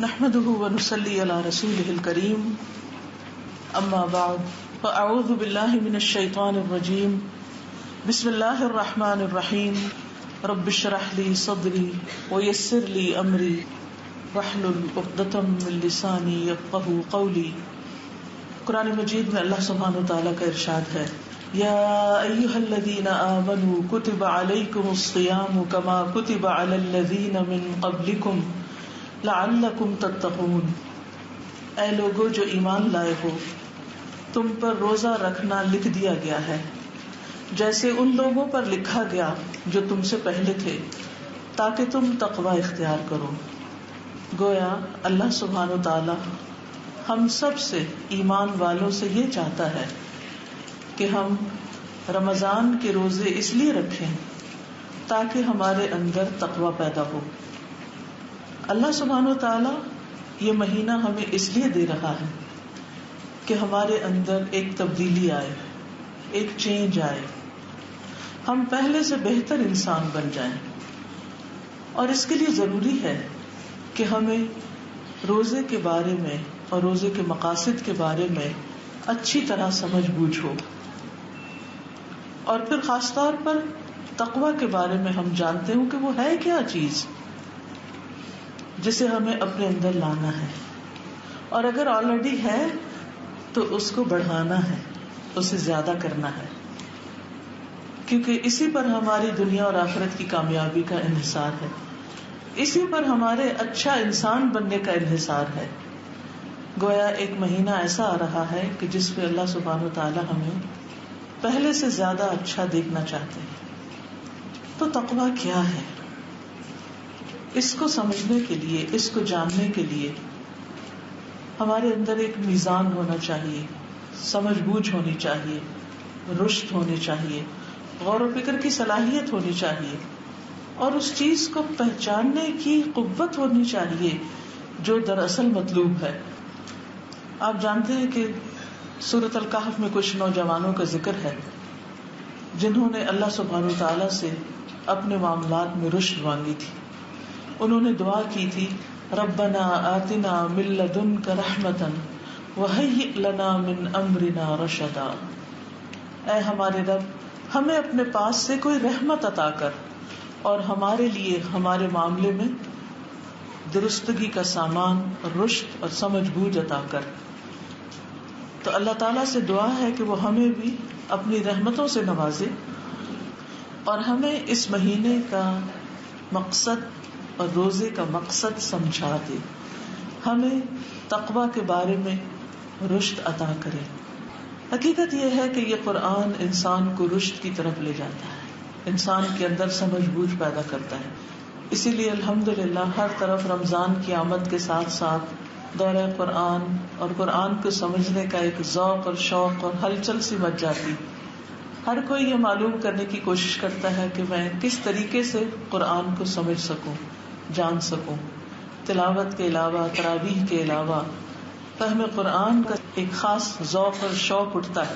نحمده ونصلي على رسوله الكريم اما بعد فاعوذ بالله من الشيطان الرجيم بسم الله الرحمن الرحيم رب اشرح لي صدري ويسر لي امري واحلل عقدة من لساني يفقهوا قولي. قرآن مجید میں اللہ سبحانہ وتعالیٰ کا ارشاد ہے، یا ایھا الذین آمنوا کتب علیکم الصیام کما کتب علی الذین من قبلکم لعلکم تتقون. اے لوگو جو ایمان لائے ہو، تم پر روزہ رکھنا لکھ دیا گیا ہے جیسے ان لوگوں پر لکھا گیا جو تم سے پہلے تھے، تاکہ تم تقوی اختیار کرو. گویا اللہ سبحانہ وتعالی ہم سب سے، ایمان والوں سے یہ چاہتا ہے کہ ہم رمضان کے روزے اس لیے رکھیں تاکہ ہمارے اندر تقوی پیدا ہو. اللہ سبحانہ وتعالی یہ مہینہ ہمیں اس لیے دے رہا ہے کہ ہمارے اندر ایک تبدیلی آئے، ایک چینج آئے، ہم پہلے سے بہتر انسان بن جائیں. اور اس کے لیے ضروری ہے کہ ہمیں روزے کے بارے میں اور روزے کے مقاصد کے بارے میں اچھی طرح سمجھ بوجھ ہو، اور پھر خاص طور پر تقوی کے بارے میں ہم جانتے ہوں کہ وہ ہے کیا چیز جسے ہمیں اپنے اندر لانا ہے، اور اگر آلریڈی ہے تو اس کو بڑھانا ہے، اسے زیادہ کرنا ہے، کیونکہ اسی پر ہماری دنیا اور آخرت کی کامیابی کا انحصار ہے، اسی پر ہمارے اچھا انسان بننے کا انحصار ہے. گویا ایک مہینہ ایسا آ رہا ہے کہ جس میں اللہ سبحانہ وتعالی ہمیں پہلے سے زیادہ اچھا دیکھنا چاہتے ہیں. تو تقویٰ کیا ہے؟ اس کو سمجھنے کے لیے، اس کو جاننے کے لیے ہمارے اندر ایک میزان ہونا چاہیے، سمجھ بوجھ ہونی چاہیے، رشد ہونی چاہیے، غور و فکر کی صلاحیت ہونی چاہیے، اور اس چیز کو پہچاننے کی قوت ہونی چاہیے جو دراصل مطلوب ہے. آپ جانتے ہیں کہ سورۃ الکہف میں کچھ نوجوانوں کا ذکر ہے جنہوں نے اللہ سبحانہ وتعالیٰ سے اپنے معاملات میں رشد مانگی تھی. انہوں نے دعا کی تھی، ربنا آتنا من لدنک رحمتا وہیئ لنا من امرنا رشدا. اے ہمارے رب، ہمیں اپنے پاس سے کوئی رحمت عطا کر اور ہمارے لیے ہمارے معاملے میں درستگی کا سامان، رشد اور سمجھ بوجھ عطا کر. تو اللہ تعالیٰ سے دعا ہے کہ وہ ہمیں بھی اپنی رحمتوں سے نوازے اور ہمیں اس مہینے کا مقصد اور روزے کا مقصد سمجھا دے، ہمیں تقوی کے بارے میں رشد عطا کرے. حقیقت یہ ہے کہ یہ قرآن انسان کو رشد کی طرف لے جاتا ہے، انسان کے اندر سمجھ بوجھ پیدا کرتا ہے. اسی لیے الحمدللہ ہر طرف رمضان کی آمد کے ساتھ ساتھ دورہ قرآن اور قرآن کو سمجھنے کا ایک ذوق اور شوق اور ہلچل سی مچ جاتی. ہر کوئی یہ معلوم کرنے کی کوشش کرتا ہے کہ میں کس طریقے سے قرآن کو سمجھ سکوں، جان سکوں. تلاوت کے علاوہ، تراویح کے علاوہ فہم قرآن کا ایک خاص ذوق اور شوق اٹھتا ہے.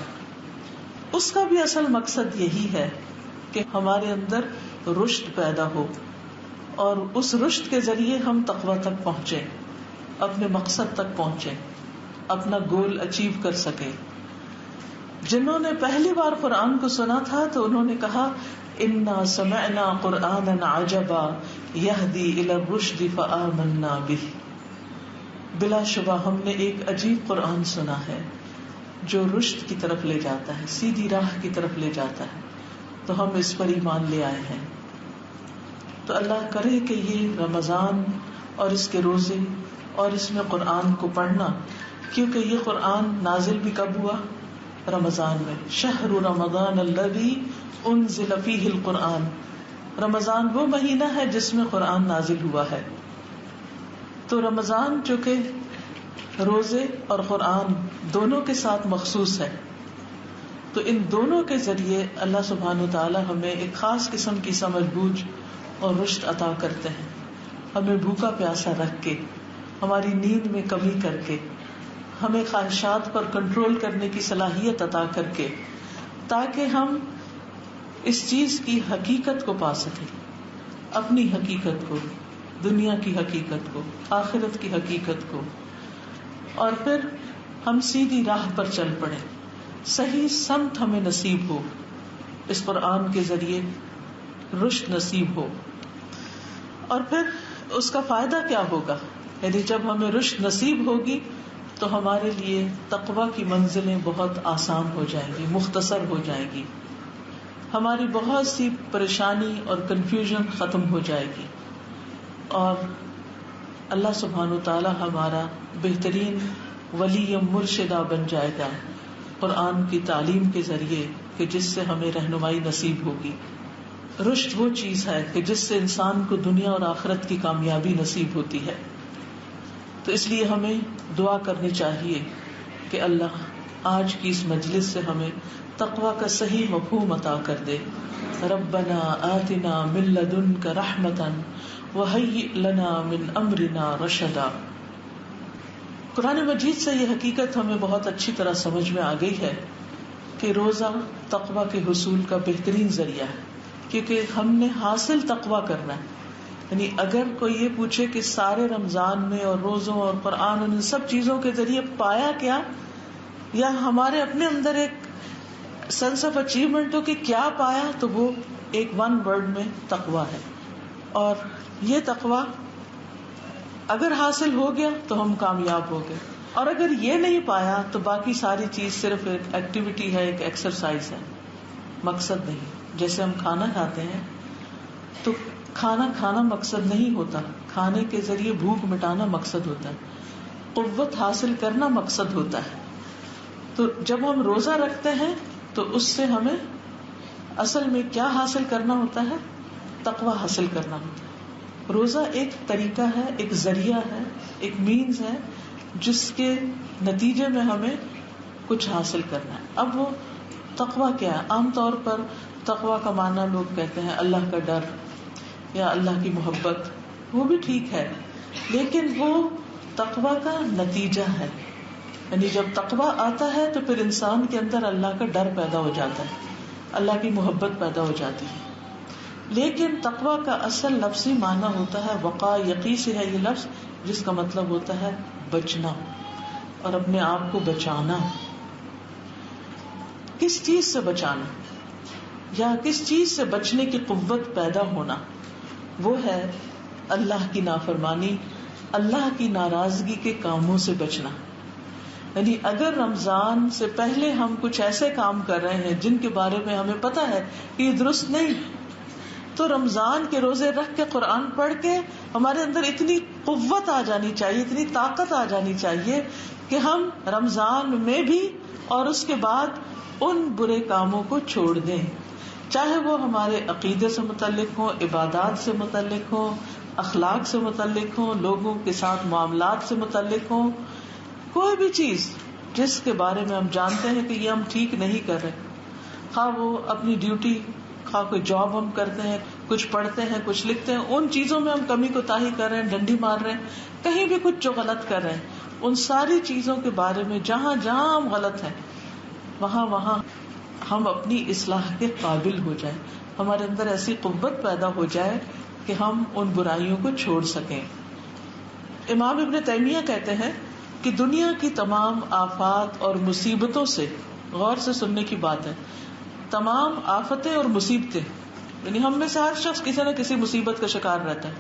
اس کا بھی اصل مقصد یہی ہے کہ ہمارے اندر رشد پیدا ہو اور اس رشد کے ذریعے ہم تقوی تک پہنچیں، اپنے مقصد تک پہنچیں، اپنا گول اچیو کر سکیں. جنہوں نے پہلی بار قرآن کو سنا تھا تو انہوں نے کہا، انا سمعنا قرآنا عجبا یہدی الی الرشد فآمنا بہ. بلا شبہ ہم نے ایک عجیب قرآن سنا ہے جو رشد کی طرف لے جاتا ہے، سیدھی راہ کی طرف لے جاتا ہے، تو ہم اس پر ایمان لے آئے ہیں. تو اللہ کرے کہ یہ رمضان اور اس کے روزے اور اس میں قرآن کو پڑھنا، کیونکہ یہ قرآن نازل بھی کب ہوا؟ رمضان میں. شہر رمضان الذی انزل فیہ القرآن. رمضان وہ مہینہ ہے جس میں قرآن نازل ہوا ہے. تو رمضان جو کہ روزے اور قرآن دونوں کے ساتھ مخصوص ہے، تو ان دونوں کے ذریعے اللہ سبحانہ وتعالی ہمیں ایک خاص قسم کی سمجھ بوجھ اور رشد عطا کرتے ہیں. ہمیں بھوکا پیاسا رکھ کے، ہماری نیند میں کمی کر کے، ہمیں خواہشات پر کنٹرول کرنے کی صلاحیت عطا کر کے، تاکہ ہم اس چیز کی حقیقت کو پا سکیں، اپنی حقیقت کو، دنیا کی حقیقت کو، آخرت کی حقیقت کو، اور پھر ہم سیدھی راہ پر چل پڑے، صحیح سمت ہمیں نصیب ہو، اس قرآن کے ذریعے رشد نصیب ہو. اور پھر اس کا فائدہ کیا ہوگا؟ یعنی جب ہمیں رشد نصیب ہوگی تو ہمارے لیے تقوی کی منزلیں بہت آسان ہو جائیں گی، مختصر ہو جائیں گی، ہماری بہت سی پریشانی اور کنفیوژن ختم ہو جائے گی، اور اللہ سبحانہ وتعالی ہمارا بہترین ولی مرشدہ بن جائے گا قرآن کی تعلیم کے ذریعے، کہ جس سے ہمیں رہنمائی نصیب ہوگی. رشد وہ چیز ہے کہ جس سے انسان کو دنیا اور آخرت کی کامیابی نصیب ہوتی ہے. تو اس لیے ہمیں دعا کرنی چاہیے کہ اللہ آج کی اس مجلس سے ہمیں تقوی کا صحیح مفہوم عطا کر دے. ربنا آتنا من لدنک رحمتا وہیئ لنا من امرنا رشدا. قرآن مجید سے یہ حقیقت ہمیں بہت اچھی طرح سمجھ میں آ گئی ہے کہ روزہ تقوی کے حصول کا بہترین ذریعہ ہے، کیونکہ ہم نے حاصل تقوی کرنا ہے. یعنی اگر کوئی یہ پوچھے کہ سارے رمضان میں اور روزوں اور قرآن ان سب چیزوں کے ذریعے پایا کیا، یا ہمارے اپنے اندر ایک سینس آف اچیومنٹ ہو کہ کیا پایا، تو وہ ایک ون ورڈ میں تقوی ہے. اور یہ تقوی اگر حاصل ہو گیا تو ہم کامیاب ہو گئے، اور اگر یہ نہیں پایا تو باقی ساری چیز صرف ایک ایکٹیویٹی ہے، ایک ایکسرسائز ہے، مقصد نہیں. جیسے ہم کھانا کھاتے ہیں تو کھانا کھانا مقصد نہیں ہوتا، کھانے کے ذریعے بھوک مٹانا مقصد ہوتا ہے، قوت حاصل کرنا مقصد ہوتا ہے. تو جب ہم روزہ رکھتے ہیں تو اس سے ہمیں اصل میں کیا حاصل کرنا ہوتا ہے؟ تقوی حاصل کرنا ہوتا ہے. روزہ ایک طریقہ ہے، ایک ذریعہ ہے، ایک مینز ہے جس کے نتیجے میں ہمیں کچھ حاصل کرنا ہے. اب وہ تقوی کیا ہے؟ عام طور پر تقوی کا معنی لوگ کہتے ہیں اللہ کا ڈر یا اللہ کی محبت، وہ بھی ٹھیک ہے، لیکن وہ تقوی کا نتیجہ ہے. یعنی جب تقوی آتا ہے تو پھر انسان کے اندر اللہ کا ڈر پیدا ہو جاتا ہے، اللہ کی محبت پیدا ہو جاتی ہے. لیکن تقوی کا اصل لفظی معنی ہوتا ہے وقاء، یقی سے ہے یہ لفظ، جس کا مطلب ہوتا ہے بچنا اور اپنے آپ کو بچانا. کس چیز سے بچانا یا کس چیز سے بچنے کی قوت پیدا ہونا؟ وہ ہے اللہ کی نافرمانی، اللہ کی ناراضگی کے کاموں سے بچنا. یعنی اگر رمضان سے پہلے ہم کچھ ایسے کام کر رہے ہیں جن کے بارے میں ہمیں پتا ہے کہ یہ درست نہیں، تو رمضان کے روزے رکھ کے قرآن پڑھ کے ہمارے اندر اتنی قوت آ جانی چاہیے، اتنی طاقت آ جانی چاہیے کہ ہم رمضان میں بھی اور اس کے بعد ان برے کاموں کو چھوڑ دیں، چاہے وہ ہمارے عقیدے سے متعلق ہوں، عبادات سے متعلق ہوں، اخلاق سے متعلق ہوں، لوگوں کے ساتھ معاملات سے متعلق ہوں. کوئی بھی چیز جس کے بارے میں ہم جانتے ہیں کہ یہ ہم ٹھیک نہیں کر رہے، خواہ وہ اپنی ڈیوٹی، خواہ کوئی جاب ہم کرتے ہیں، کچھ پڑھتے ہیں، کچھ لکھتے ہیں، ان چیزوں میں ہم کمی کوتاہی کر رہے ہیں، ڈنڈی مار رہے ہیں، کہیں بھی کچھ جو غلط کر رہے ہیں، ان ساری چیزوں کے بارے میں جہاں جہاں ہم غلط ہیں وہاں وہاں ہم اپنی اصلاح کے قابل ہو جائیں، ہمارے اندر ایسی قوت پیدا ہو جائے کہ ہم ان برائیوں کو چھوڑ سکیں. امام ابن تیمیہ کہتے ہیں کہ دنیا کی تمام آفات اور مصیبتوں سے، غور سے سننے کی بات ہے، تمام آفتیں اور مصیبتیں، یعنی ہم میں سے ہر شخص کسی نہ کسی مصیبت کا شکار رہتا ہے،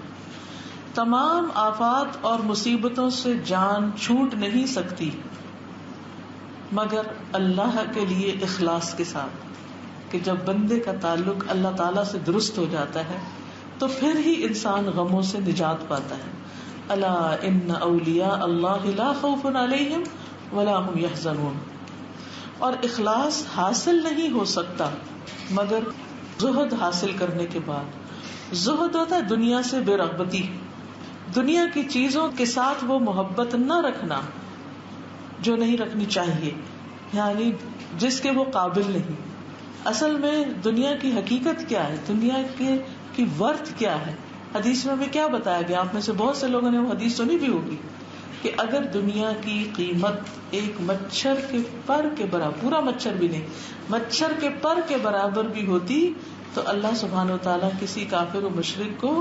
تمام آفات اور مصیبتوں سے جان چھوٹ نہیں سکتی مگر اللہ کے لیے اخلاص کے ساتھ، کہ جب بندے کا تعلق اللہ تعالیٰ سے درست ہو جاتا ہے تو پھر ہی انسان غموں سے نجات پاتا ہے. الا ان اولیاء اللہ لا خوف علیہم ولا هم يحزنون. اور اخلاص حاصل نہیں ہو سکتا مگر زہد حاصل کرنے کے بعد. زہد ہوتا ہے دنیا سے بے رغبتی، دنیا کی چیزوں کے ساتھ وہ محبت نہ رکھنا جو نہیں رکھنی چاہیے، یعنی جس کے وہ قابل نہیں. اصل میں دنیا کی حقیقت کیا ہے، دنیا کی ورتھ کیا ہے؟ حدیث میں ہمیں کیا بتایا گیا؟ آپ میں سے بہت سے لوگوں نے وہ حدیث سنی بھی ہوگی کہ اگر دنیا کی قیمت ایک مچھر کے پر کے برابر، پورا مچھر بھی نہیں، مچھر کے پر کے برابر بھی ہوتی تو اللہ سبحانہ و تعالیٰ کسی کافر و مشرک کو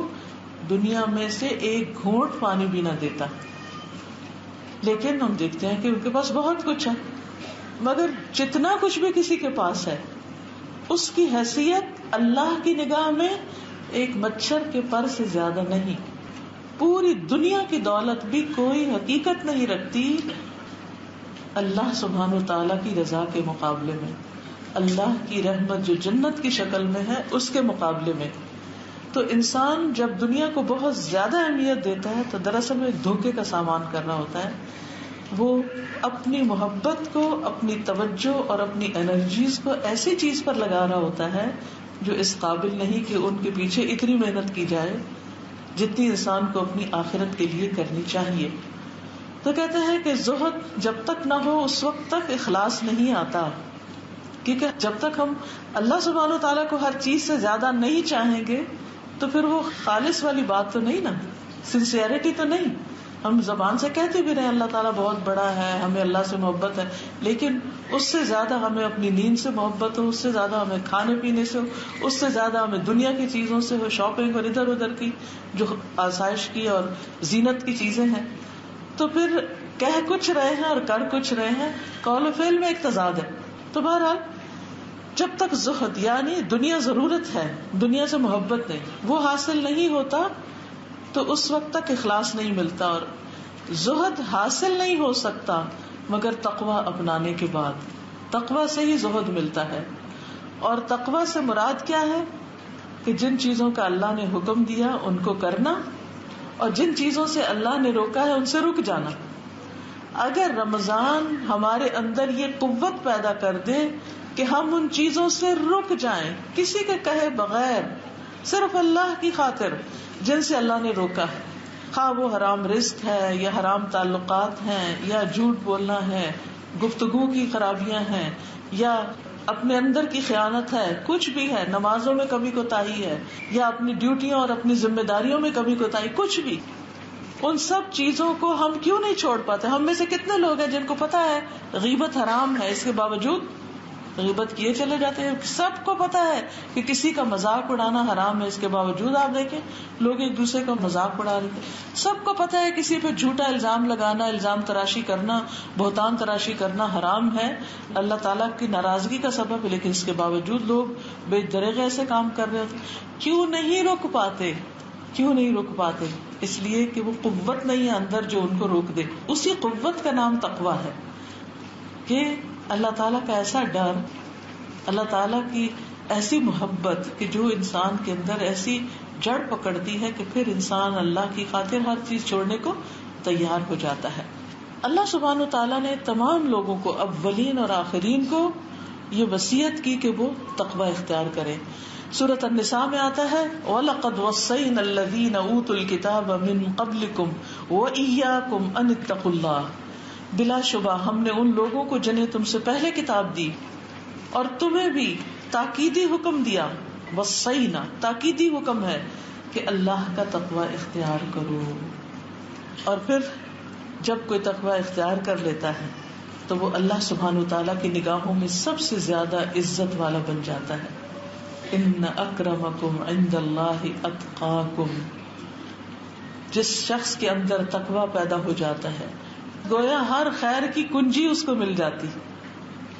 دنیا میں سے ایک گھونٹ پانی بھی نہ دیتا، لیکن ہم دیکھتے ہیں کہ ان کے پاس بہت کچھ ہے، مگر جتنا کچھ بھی کسی کے پاس ہے اس کی حیثیت اللہ کی نگاہ میں ایک مچھر کے پر سے زیادہ نہیں. پوری دنیا کی دولت بھی کوئی حقیقت نہیں رکھتی اللہ سبحانہ و تعالیٰ کی رضا کے مقابلے میں، اللہ کی رحمت جو جنت کی شکل میں ہے اس کے مقابلے میں. تو انسان جب دنیا کو بہت زیادہ اہمیت دیتا ہے تو دراصل میں دھوکے کا سامان کر رہا ہوتا ہے. وہ اپنی محبت کو، اپنی توجہ اور اپنی انرجیز کو ایسی چیز پر لگا رہا ہوتا ہے جو اس قابل نہیں کہ ان کے پیچھے اتنی محنت کی جائے جتنی انسان کو اپنی آخرت کے لیے کرنی چاہیے. تو کہتے ہیں کہ زہد جب تک نہ ہو اس وقت تک اخلاص نہیں آتا، کیونکہ جب تک ہم اللہ سبحانہ و تعالیٰ کو ہر چیز سے زیادہ نہیں چاہیں گے تو پھر وہ خالص والی بات تو نہیں نا، سنسیئرٹی تو نہیں. ہم زبان سے کہتے بھی رہے اللہ تعالیٰ بہت بڑا ہے، ہمیں اللہ سے محبت ہے، لیکن اس سے زیادہ ہمیں اپنی نیند سے محبت ہو، اس سے زیادہ ہمیں کھانے پینے سے ہو، اس سے زیادہ ہمیں دنیا کی چیزوں سے ہو، شاپنگ اور ادھر ادھر کی جو آسائش کی اور زینت کی چیزیں ہیں. تو پھر کہہ کچھ رہے ہیں اور کر کچھ رہے ہیں، قول و فعل میں ایک تضاد ہے. تو بہرحال جب تک زہد یعنی دنیا ضرورت ہے، دنیا سے محبت نہیں، وہ حاصل نہیں ہوتا تو اس وقت تک اخلاص نہیں ملتا. اور زہد حاصل نہیں ہو سکتا مگر تقوی اپنانے کے بعد. تقوی سے ہی زہد ملتا ہے. اور تقوی سے مراد کیا ہے کہ جن چیزوں کا اللہ نے حکم دیا ان کو کرنا اور جن چیزوں سے اللہ نے روکا ہے ان سے رک جانا. اگر رمضان ہمارے اندر یہ قوت پیدا کر دے کہ ہم ان چیزوں سے رک جائیں کسی کے کہے بغیر، صرف اللہ کی خاطر جن سے اللہ نے روکا ہے، خواہ وہ حرام رزق ہے یا حرام تعلقات ہیں یا جھوٹ بولنا ہے، گفتگو کی خرابیاں ہیں یا اپنے اندر کی خیانت ہے، کچھ بھی ہے، نمازوں میں کمی کوتاہی ہے یا اپنی ڈیوٹیوں اور اپنی ذمہ داریوں میں کمی کوتاہی، کچھ بھی، ان سب چیزوں کو ہم کیوں نہیں چھوڑ پاتے؟ ہم میں سے کتنے لوگ ہیں جن کو پتا ہے غیبت حرام ہے، اس کے باوجود غیبت کیے چلے جاتے ہیں. سب کو پتا ہے کہ کسی کا مذاق اڑانا حرام ہے، اس کے باوجود آپ دیکھیں لوگ ایک دوسرے کا مذاق اڑا رہے ہیں. سب کو پتا ہے کسی پہ جھوٹا الزام لگانا، الزام تراشی کرنا، بہتان تراشی کرنا حرام ہے، اللہ تعالیٰ کی ناراضگی کا سبب ہے، لیکن اس کے باوجود لوگ بے دریغ ایسے کام کر رہے ہوتے. کیوں نہیں رک پاتے؟ کیوں نہیں رک پاتے؟ اس لیے کہ وہ قوت نہیں ہے اندر جو ان کو روک دے. اسی قوت کا نام تقویٰ ہے کہ اللہ تعالیٰ کا ایسا ڈر، اللہ تعالیٰ کی ایسی محبت کہ جو انسان کے اندر ایسی جڑ پکڑتی ہے کہ پھر انسان اللہ کی خاطر ہر چیز چھوڑنے کو تیار ہو جاتا ہے. اللہ سبحانہ و تعالیٰ نے تمام لوگوں کو، اولین اور آخرین کو، یہ وصیت کی کہ وہ تقویٰ اختیار کریں. سورۃ النساء میں آتا ہے وَلَقَدْ وَصَّيْنَا الَّذِينَ أُوتُوا الْكِتَابَ مِن قَبْلِكُمْ وَإِيَّاكُمْ أَنِ اتَّقُوا اللَّهَ، بلا شبہ ہم نے ان لوگوں کو جنہیں تم سے پہلے کتاب دی اور تمہیں بھی تاکیدی حکم دیا، وصینا تاکیدی حکم ہے کہ اللہ کا تقوی اختیار کرو. اور پھر جب کوئی تقوی اختیار کر لیتا ہے تو وہ اللہ سبحانہ وتعالیٰ کی نگاہوں میں سب سے زیادہ عزت والا بن جاتا ہے. ان اکرمکم عند اللہ اتقاکم. جس شخص کے اندر تقوی پیدا ہو جاتا ہے گویا ہر خیر کی کنجی اس کو مل جاتی،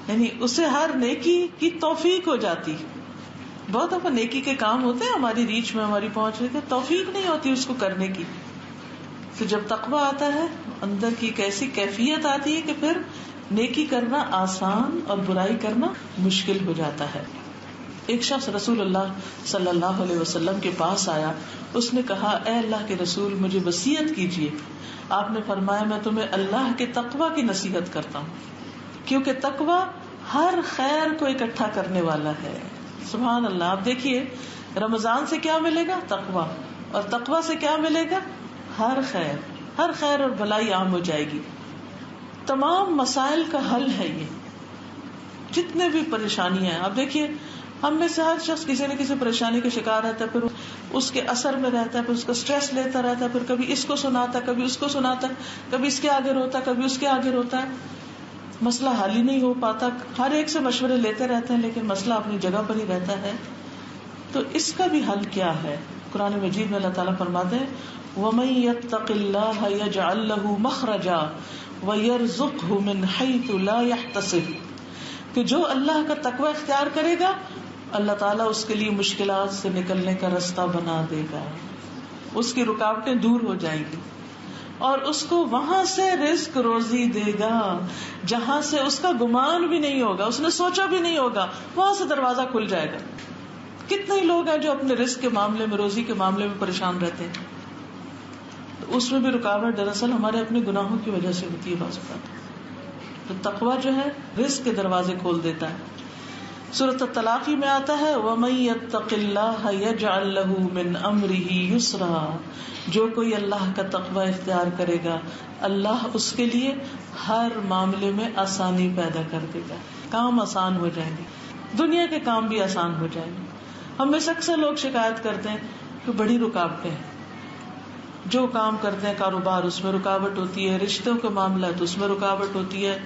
یعنی اسے ہر نیکی کی توفیق ہو جاتی. بہت دفعہ نیکی کے کام ہوتے ہیں ہماری ریچ میں، ہماری پہنچ میں، توفیق نہیں ہوتی اس کو کرنے کی. تو جب تقویٰ آتا ہے اندر کی ایک ایسی کیفیت آتی ہے کہ پھر نیکی کرنا آسان اور برائی کرنا مشکل ہو جاتا ہے. ایک شخص رسول اللہ صلی اللہ علیہ وسلم کے پاس آیا، اس نے کہا اے اللہ کے رسول مجھے وصیت کیجیے. آپ نے فرمایا میں تمہیں اللہ کے تقویٰ کی نصیحت کرتا ہوں، کیونکہ تقویٰ ہر خیر کو اکٹھا کرنے والا ہے. سبحان اللہ. آپ دیکھیے رمضان سے کیا ملے گا؟ تقویٰ. اور تقویٰ سے کیا ملے گا؟ ہر خیر. ہر خیر اور بھلائی عام ہو جائے گی. تمام مسائل کا حل ہے یہ، جتنے بھی پریشانیاں ہیں. آپ دیکھیے ہم میں سے ہر شخص کسی نہ کسی پریشانی کا شکار رہتا ہے، پھر اس کے اثر میں رہتا ہے، پھر اس کا سٹریس لیتا رہتا ہے، پھر کبھی اس کو سناتا ہے، کبھی اس کو سناتا ہے، کبھی اس کے آگے روتا ہے، کبھی اس کے آگے روتا ہے. مسئلہ حل ہی نہیں ہو پاتا. ہر ایک سے مشورے لیتے رہتے ہیں لیکن مسئلہ اپنی جگہ پر ہی رہتا ہے. تو اس کا بھی حل کیا ہے؟ قرآن مجید میں اللہ تعالیٰ فرماتے ہیں وَمَن يَتَّقِ اللَّهَ يَجْعَل لَّهُ مَخْرَجًا وَيَرْزُقْهُ مِنْ حَيْثُ لَا يَحْتَسِبُ، کہ جو اللہ کا تقوی اختیار کرے گا اللہ تعالیٰ اس کے لیے مشکلات سے نکلنے کا راستہ بنا دے گا، اس کی رکاوٹیں دور ہو جائیں گی اور اس کو وہاں سے رزق روزی دے گا جہاں سے اس کا گمان بھی نہیں ہوگا، اس نے سوچا بھی نہیں ہوگا، وہاں سے دروازہ کھل جائے گا. کتنے ہی لوگ ہیں جو اپنے رزق کے معاملے میں، روزی کے معاملے میں پریشان رہتے ہیں، تو اس میں بھی رکاوٹ دراصل ہمارے اپنے گناہوں کی وجہ سے ہوتی ہے بعض اوقات. تو تقویٰ جو ہے رزق کے دروازے کھول دیتا ہے. سورۃ الطلاق میں آتا ہے وَمَن يَتَّقِ اللَّهَ يَجْعَل لَّهُ مِنْ أَمْرِهِ يُسْرًا، جو کوئی اللہ کا تقویٰ اختیار کرے گا اللہ اس کے لیے ہر معاملے میں آسانی پیدا کر دے گا، کام آسان ہو جائیں گے، دنیا کے کام بھی آسان ہو جائیں گے. ہم میں سے اکثر لوگ شکایت کرتے ہیں کہ بڑی رکاوٹیں ہیں، جو کام کرتے ہیں کاروبار اس میں رکاوٹ ہوتی ہے، رشتوں کے معاملہ تو اس میں رکاوٹ ہوتی ہے،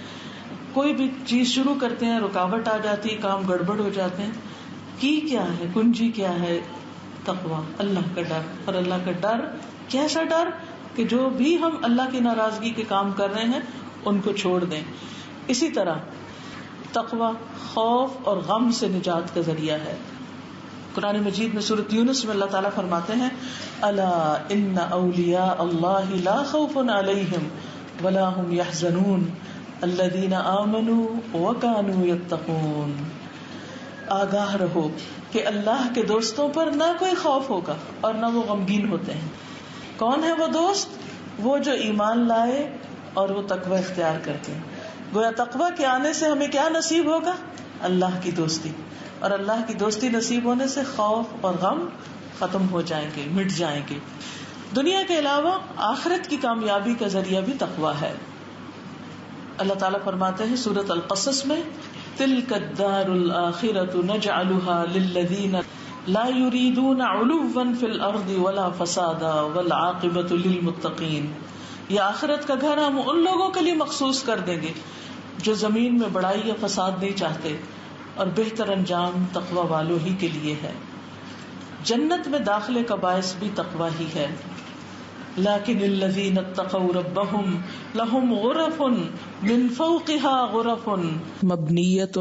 کوئی بھی چیز شروع کرتے ہیں رکاوٹ آ جاتی ہے، کام گڑبڑ ہو جاتے ہیں. کی کیا ہے کنجی کیا ہے؟ تقویٰ، اللہ کا ڈر. اور اللہ کا ڈر کیسا ڈر کہ جو بھی ہم اللہ کی ناراضگی کے کام کر رہے ہیں ان کو چھوڑ دیں. اسی طرح تقویٰ خوف اور غم سے نجات کا ذریعہ ہے. قرآن مجید میں سورۃ یونس میں اللہ تعالیٰ فرماتے ہیں الا ان اولیاء اللہ لا خوف علیہم ولا هم يحزنون الذین آمنوا وكانوا يتقون. آگاہ رہو کہ اللہ کے دوستوں پر نہ کوئی خوف ہوگا اور نہ وہ غمگین ہوتے ہیں. کون ہے وہ دوست؟ وہ جو ایمان لائے اور وہ تقوی اختیار کرتے ہیں. گویا تقوی کے آنے سے ہمیں کیا نصیب ہوگا؟ اللہ کی دوستی. اور اللہ کی دوستی نصیب ہونے سے خوف اور غم ختم ہو جائیں گے، مٹ جائیں گے. دنیا کے علاوہ آخرت کی کامیابی کا ذریعہ بھی تقویٰ ہے. اللہ تعالیٰ فرماتے ہیں سورۃ القصص میں تِلْكَ الدَّارُ الْآخِرَةُ نَجْعَلُهَا لِلَّذِينَ لَا يُرِيدُونَ عُلُوًّا فِي الْأَرْضِ وَلَا فَسَادًا وَالْعَاقِبَةُ لِلْمُتَّقِينَ. یہ آخرت کا گھر ہم ان لوگوں کے لیے مخصوص کر دیں گے جو زمین میں بڑائی یا فساد نہیں چاہتے، اور بہتر انجام تقوی والوں ہی کے لیے ہے. جنت میں داخلے کا باعث بھی تقوی ہی ہے. لیکن الذین اتقوا ربهم لهم غرف من فوقها غرف مبنیۃ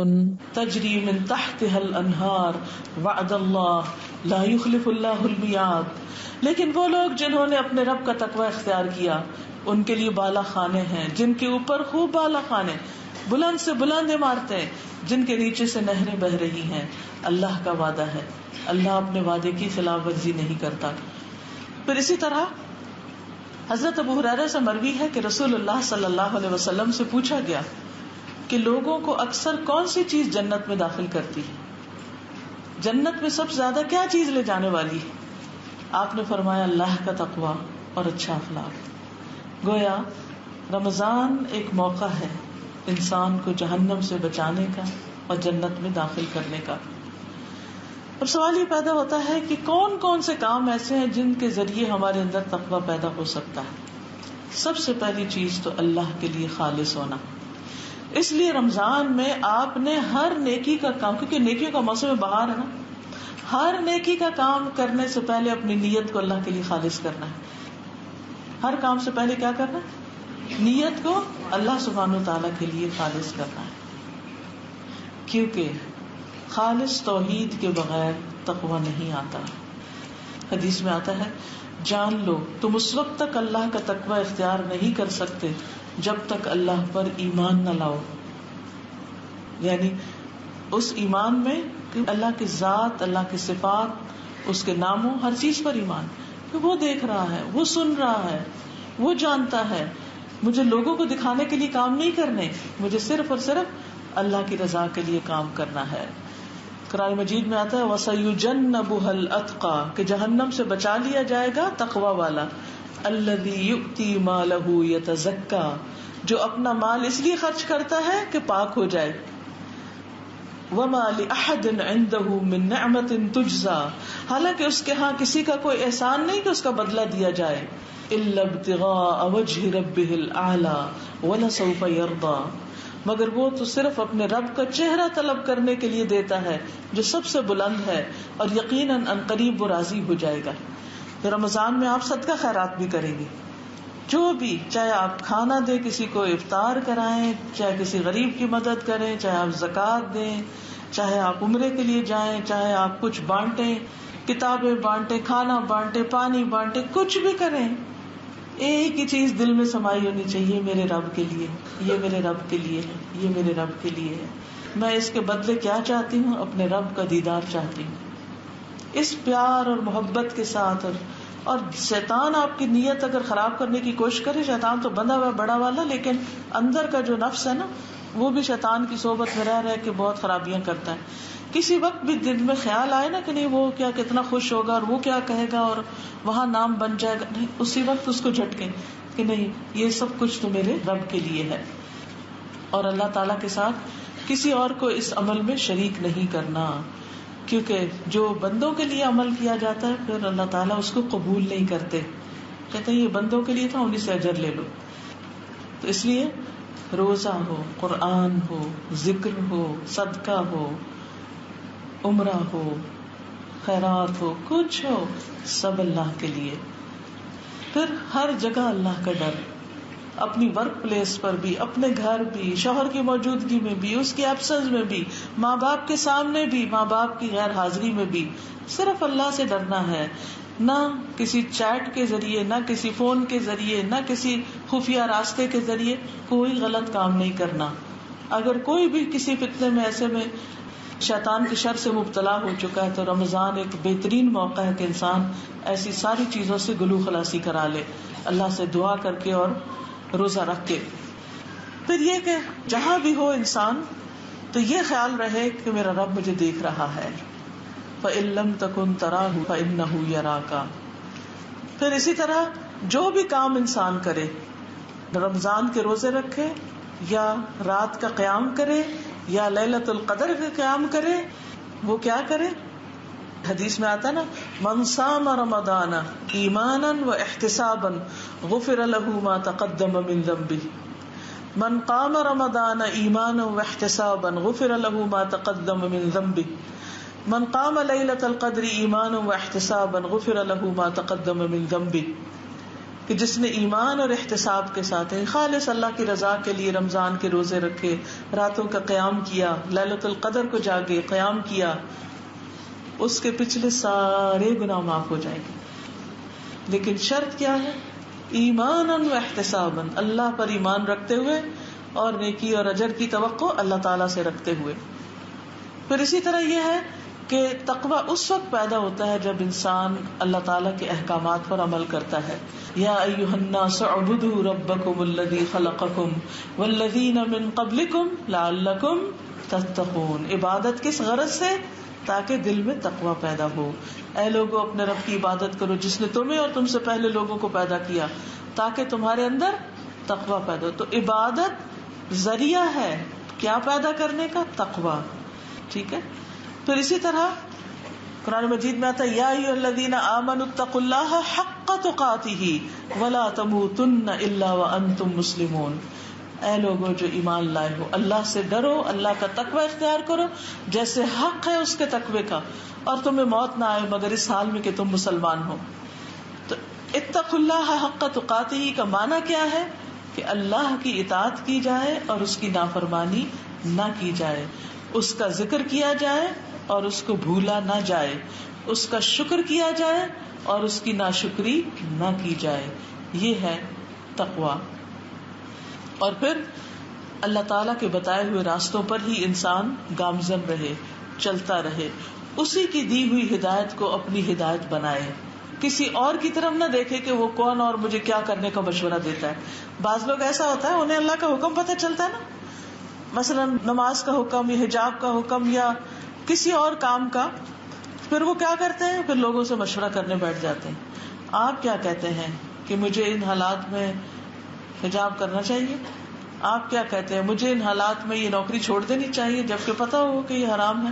تجری من تحتها الانہار وعد اللہ لا یخلف اللہ المیعاد. لیکن وہ لوگ جنہوں نے اپنے رب کا تقوی اختیار کیا ان کے لیے بالا خانے ہیں جن کے اوپر خوب بالا خانے، بلند سے بلند عمارتیں جن کے نیچے سے نہریں بہ رہی ہیں. اللہ کا وعدہ ہے، اللہ اپنے وعدے کی خلاف ورزی نہیں کرتا. پھر اسی طرح حضرت ابو ہریرہ سے مروی ہے کہ رسول اللہ صلی اللہ علیہ وسلم سے پوچھا گیا کہ لوگوں کو اکثر کون سی چیز جنت میں داخل کرتی ہے، جنت میں سب سے زیادہ کیا چیز لے جانے والی ہے؟ آپ نے فرمایا اللہ کا تقوی اور اچھا اخلاق. گویا رمضان ایک موقع ہے انسان کو جہنم سے بچانے کا اور جنت میں داخل کرنے کا. اب سوال یہ پیدا ہوتا ہے کہ کون کون سے کام ایسے ہیں جن کے ذریعے ہمارے اندر تقوی پیدا ہو سکتا ہے. سب سے پہلی چیز تو اللہ کے لیے خالص ہونا. اس لیے رمضان میں آپ نے ہر نیکی کا کام، کیونکہ نیکیوں کا موسم بہار ہے نا، ہر نیکی کا کام کرنے سے پہلے اپنی نیت کو اللہ کے لیے خالص کرنا ہے. ہر کام سے پہلے کیا کرنا ہے؟ نیت کو اللہ سبحانہ و تعالیٰ کے لیے خالص کرنا ہے. کیونکہ خالص توحید کے بغیر تقوی نہیں آتا. حدیث میں آتا ہے جان لو تم اس وقت تک اللہ کا تقوی اختیار نہیں کر سکتے جب تک اللہ پر ایمان نہ لاؤ. یعنی اس ایمان میں اللہ کی ذات، اللہ کی صفات، اس کے ناموں، ہر چیز پر ایمان کہ وہ دیکھ رہا ہے، وہ سن رہا ہے، وہ جانتا ہے. مجھے لوگوں کو دکھانے کے لیے کام نہیں کرنے، مجھے صرف اور صرف اللہ کی رضا کے لیے کام کرنا ہے. قرآن مجید میں آتا ہے وَسَيُجَنَّبُهَا الْأَتْقَى کہ جہنم سے بچا لیا جائے گا تقوی والا. الَّذِي يُؤْتِي مَالَهُ يَتَزَكَّى جو اپنا مال اس لیے خرچ کرتا ہے کہ پاک ہو جائے. وَمَا لِأَحَدٍ عِندَهُ مِن نِعْمَةٍ تُجْزَى حالانکہ اس کے ہاں کسی کا کوئی احسان نہیں کہ اس کا بدلہ دیا جائے. إِلَّا ابْتِغَاءَ وَجْهِ رَبِّهِ الْأَعْلَى وَلَسَوْفَ يَرْضَى مگر وہ تو صرف اپنے رب کا چہرہ طلب کرنے کے لیے دیتا ہے جو سب سے بلند ہے، اور یقیناً ان قریب وہ راضی ہو جائے گا. تو رمضان میں آپ صدقہ خیرات بھی کریں گے، جو بھی، چاہے آپ کھانا دیں، کسی کو افطار کرائیں، چاہے کسی غریب کی مدد کریں، چاہے آپ زکوٰۃ دیں، چاہے آپ عمرے کے لیے جائیں، چاہے آپ کچھ بانٹیں، کتابیں بانٹیں، کھانا بانٹیں، پانی بانٹیں، کچھ بھی کریں، ایک ہی چیز دل میں سمائی ہونی چاہیے، میرے رب کے لیے، یہ میرے رب کے لیے ہے، یہ میرے رب کے لیے ہے. میں اس کے بدلے کیا چاہتی ہوں؟ اپنے رب کا دیدار چاہتی ہوں. اس پیار اور محبت کے ساتھ. اور شیطان آپ کی نیت اگر خراب کرنے کی کوشش کرے، شیطان تو بندہ ہوا بڑا والا، لیکن اندر کا جو نفس ہے نا، وہ بھی شیطان کی صحبت میں رہ کے بہت خرابیاں کرتا ہے. کسی وقت بھی دل میں خیال آئے نا کہ نہیں وہ کیا کتنا خوش ہوگا اور وہ کیا کہے گا اور وہاں نام بن جائے گا، نہیں، اسی وقت اس کو جھٹکے کہ نہیں، یہ سب کچھ تو میرے رب کے لیے ہے. اور اللہ تعالیٰ کے ساتھ کسی اور کو اس عمل میں شریک نہیں کرنا، کیونکہ جو بندوں کے لیے عمل کیا جاتا ہے پھر اللہ تعالیٰ اس کو قبول نہیں کرتے، کہتے ہیں یہ بندوں کے لیے تھا، انہیں سے اجر لے لو. تو اس لیے روزہ ہو، قرآن ہو، ذکر ہو، صدقہ ہو، عمرہ ہو، خیرات ہو، کچھ ہو، سب اللہ کے لیے. پھر ہر جگہ اللہ کا ڈر، اپنی ورک پلیس پر بھی، اپنے گھر بھی، شوہر کی موجودگی میں بھی، اس کی ایبسنس میں بھی، ماں باپ کے سامنے بھی، ماں باپ کی غیر حاضری میں بھی، صرف اللہ سے ڈرنا ہے. نہ کسی چیٹ کے ذریعے، نہ کسی فون کے ذریعے، نہ کسی خفیہ راستے کے ذریعے کوئی غلط کام نہیں کرنا. اگر کوئی بھی کسی فتنے میں ایسے میں شیطان کی شر سے مبتلا ہو چکا ہے تو رمضان ایک بہترین موقع ہے کہ انسان ایسی ساری چیزوں سے گلو خلاصی کرا لے، اللہ سے دعا کر کے اور روزہ رکھ کے. پھر یہ کہ جہاں بھی ہو انسان تو یہ خیال رہے کہ میرا رب مجھے دیکھ رہا ہے. فَإِن لَّمْ تَكُن تَرَاهُ فَإِنَّهُ يَرَاكَ. پھر اسی طرح جو بھی کام انسان کرے، رمضان کے روزے رکھے یا رات کا قیام کرے یا لیلۃ القدر کا قیام کرے، وہ کیا کرے؟ حدیث میں آتا نا، من صام رمضان ایمانا واحتسابا غفر له ما تقدم من ذنبه. من قام رمضان ایمانا واحتسابا غفر له ما تقدم من ذنبه. من قام لیلۃ القدر ایمانا واحتسابا غفر له ما تقدم من ذنبه. کہ جس نے ایمان اور احتساب کے ساتھ خالص اللہ کی رضا کے لیے رمضان کے روزے رکھے، راتوں کا قیام کیا، لیلۃ القدر کو جاگے، قیام کیا، اس کے پچھلے سارے گناہ معاف ہو جائیں گے. لیکن شرط کیا ہے؟ ایمانا و احتسابا، اللہ پر ایمان رکھتے ہوئے اور نیکی اور اجر کی توقع اللہ تعالیٰ سے رکھتے ہوئے. پھر اسی طرح یہ ہے کہ تقوی اس وقت پیدا ہوتا ہے جب انسان اللہ تعالیٰ کے احکامات پر عمل کرتا ہے. یا ایھا الناس اعبدوا ربکم الذی خلقکم والذین من قبلکم لعلکم تتقون. عبادت کس غرض سے؟ تاکہ دل میں تقوی پیدا ہو. اے لوگوں اپنے رب کی عبادت کرو جس نے تمہیں اور تم سے پہلے لوگوں کو پیدا کیا تاکہ تمہارے اندر تقوی پیدا ہو. تو عبادت ذریعہ ہے کیا پیدا کرنے کا؟ تقوی. ٹھیک ہے. پھر اسی طرح قرآن مجید میں آتا ہے یا ایھا الذین آمنوا اتقوا اللہ حق تقاتہ ولا تموتن الا وانتم مسلمون. اے لوگوں جو ایمان لائے ہو، اللہ سے ڈرو، اللہ کا تقوی اختیار کرو جیسے حق ہے اس کے تقوی کا، اور تمہیں موت نہ آئے مگر اس حال میں کہ تم مسلمان ہو. تو اتقوا اللہ حق تقاتہ کا معنی کیا ہے؟ کہ اللہ کی اطاعت کی جائے اور اس کی نافرمانی نہ کی جائے، اس کا ذکر کیا جائے اور اس کو بھولا نہ جائے، اس کا شکر کیا جائے اور اس کی ناشکری نہ کی جائے. یہ ہے تقوی. اور پھر اللہ تعالیٰ کے بتائے ہوئے راستوں پر ہی انسان گامزن رہے، چلتا رہے، اسی کی دی ہوئی ہدایت کو اپنی ہدایت بنائے، کسی اور کی طرف نہ دیکھے کہ وہ کون اور مجھے کیا کرنے کا مشورہ دیتا ہے. بعض لوگ ایسا ہوتا ہے انہیں اللہ کا حکم پتہ چلتا ہے نا، مثلا نماز کا حکم یا حجاب کا حکم یا کسی اور کام کا، پھر وہ کیا کرتے ہیں؟ پھر لوگوں سے مشورہ کرنے بیٹھ جاتے ہیں. آپ کیا کہتے ہیں کہ مجھے ان حالات میں حجاب کرنا چاہیے؟ آپ کیا کہتے ہیں مجھے ان حالات میں یہ نوکری چھوڑ دینی چاہیے جبکہ پتہ ہو کہ یہ حرام ہے؟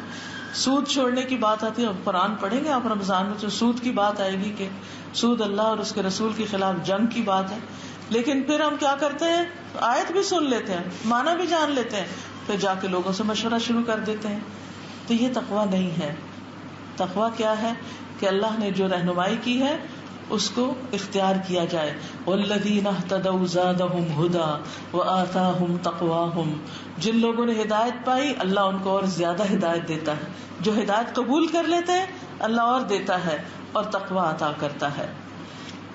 سود چھوڑنے کی بات آتی ہے، قرآن پڑھیں گے آپ رمضان میں تو سود کی بات آئے گی کہ سود اللہ اور اس کے رسول کے خلاف جنگ کی بات ہے. لیکن پھر ہم کیا کرتے ہیں، آیت بھی سن لیتے ہیں، معنی بھی جان لیتے ہیں، پھر جا کے لوگوں سے مشورہ شروع کر دیتے ہیں. تو یہ تقویٰ نہیں ہے. تقویٰ کیا ہے کہ اللہ نے جو رہنمائی کی ہے اس کو اختیار کیا جائے. والذین اہتدوا زادہم ھدی وآتاہم تقواہم. جن لوگوں نے ہدایت پائی اللہ ان کو اور زیادہ ہدایت دیتا ہے. جو ہدایت قبول کر لیتے ہیں اللہ اور دیتا ہے اور تقویٰ عطا کرتا ہے.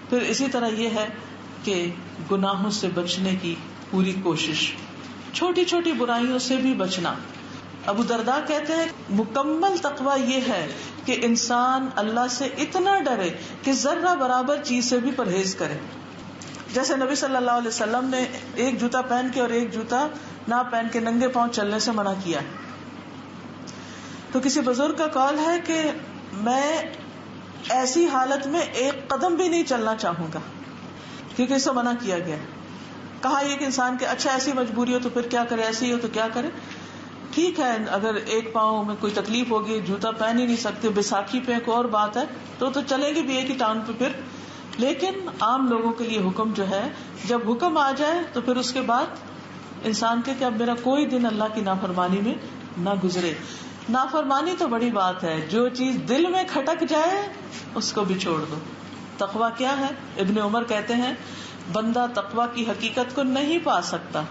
پھر اسی طرح یہ ہے کہ گناہوں سے بچنے کی پوری کوشش، چھوٹی چھوٹی برائیوں سے بھی بچنا. ابو درداء کہتے ہیں مکمل تقویٰ یہ ہے کہ انسان اللہ سے اتنا ڈرے کہ ذرہ برابر چیز سے بھی پرہیز کرے. جیسے نبی صلی اللہ علیہ وسلم نے ایک جوتا پہن کے اور ایک جوتا نہ پہن کے ننگے پاؤں چلنے سے منع کیا. تو کسی بزرگ کا قول ہے کہ میں ایسی حالت میں ایک قدم بھی نہیں چلنا چاہوں گا کیونکہ اسے منع کیا گیا. کہا یہ کہ انسان کے اچھا ایسی مجبوری ہو تو پھر کیا کرے، ایسی ہو تو کیا کرے. ٹھیک ہے اگر ایک پاؤں میں کوئی تکلیف ہوگی، جوتا پہن ہی نہیں سکتے، بیساکھی پہ ایک اور بات ہے تو چلیں گے بھی ایک ہی ٹانگ پہ پھر. لیکن عام لوگوں کے لیے حکم جو ہے، جب حکم آ جائے تو پھر اس کے بعد انسان کے کہ اب میرا کوئی دن اللہ کی نافرمانی میں نہ گزرے. نافرمانی تو بڑی بات ہے، جو چیز دل میں کھٹک جائے اس کو بھی چھوڑ دو. تقویٰ کیا ہے؟ ابن عمر کہتے ہیں بندہ تقویٰ کی حقیقت کو نہیں پا سکتا،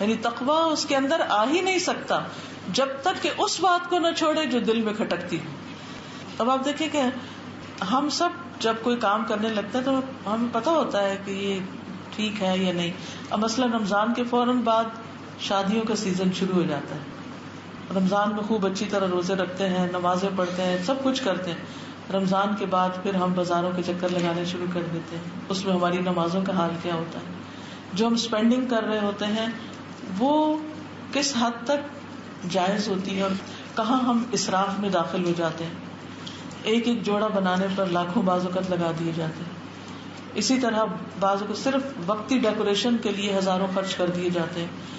یعنی تقویٰ اس کے اندر آ ہی نہیں سکتا جب تک کہ اس بات کو نہ چھوڑے جو دل میں کھٹکتی. اب آپ دیکھیں کہ ہم سب جب کوئی کام کرنے لگتے ہیں تو ہمیں پتہ ہوتا ہے کہ یہ ٹھیک ہے یا نہیں. اب مثلا رمضان کے فوراً بعد شادیوں کا سیزن شروع ہو جاتا ہے. رمضان میں خوب اچھی طرح روزے رکھتے ہیں، نمازیں پڑھتے ہیں، سب کچھ کرتے ہیں. رمضان کے بعد پھر ہم بازاروں کے چکر لگانے شروع کر دیتے ہیں. اس میں ہماری نمازوں کا حال کیا ہوتا ہے؟ جو ہم اسپینڈنگ کر رہے ہوتے ہیں وہ کس حد تک جائز ہوتی ہے اور کہاں ہم اسراف میں داخل ہو جاتے ہیں. ایک ایک جوڑا بنانے پر لاکھوں بعض اوقات لگا دیے جاتے ہیں. اسی طرح بعض اوقات صرف وقتی ڈیکوریشن کے لیے ہزاروں خرچ کر دیے جاتے ہیں.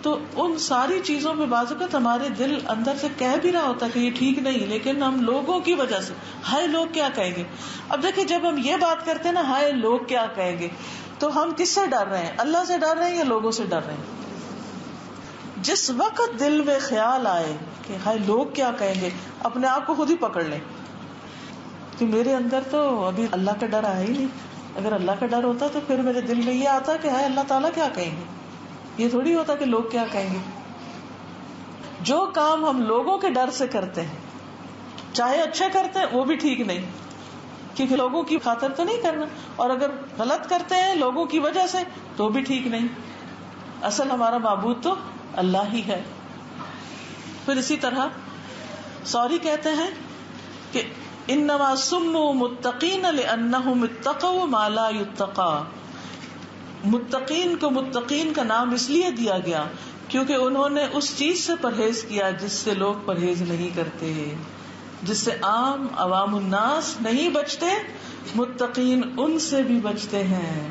تو ان ساری چیزوں پہ بعض اوقات ہمارے دل اندر سے کہہ بھی رہا ہوتا ہے کہ یہ ٹھیک نہیں، لیکن ہم لوگوں کی وجہ سے ہائے لوگ کیا کہیں گے. اب دیکھیں جب ہم یہ بات کرتے ہیں نا ہائے لوگ کیا کہیں گے، تو ہم کس سے ڈر رہے ہیں؟ اللہ سے ڈر رہے ہیں یا لوگوں سے ڈر رہے ہیں؟ جس وقت دل میں خیال آئے کہ ہائے لوگ کیا کہیں گے، اپنے آپ کو خود ہی پکڑ لیں کہ میرے اندر تو ابھی اللہ کا ڈر آیا ہی نہیں. اگر اللہ کا ڈر ہوتا تو پھر میرے دل میں یہ آتا کہ ہائے اللہ تعالیٰ کیا کہیں گے. یہ تھوڑی ہوتا کہ لوگ کیا کہیں گے. جو کام ہم لوگوں کے ڈر سے کرتے ہیں چاہے اچھے کرتے ہیں وہ بھی ٹھیک نہیں، کیونکہ لوگوں کی خاطر تو نہیں کرنا، اور اگر غلط کرتے ہیں لوگوں کی وجہ سے تو بھی ٹھیک نہیں. اصل ہمارا معبود تو اللہ ہی ہے. پھر اسی طرح سوری کہتے ہیں کہ انما سموا متقین لانہم اتقوا ما لا یتقى. متقین کو متقین کا نام اس لیے دیا گیا کیونکہ انہوں نے اس چیز سے پرہیز کیا جس سے لوگ پرہیز نہیں کرتے، جس سے عوام الناس نہیں بچتے. متقین ان سے بھی بچتے ہیں.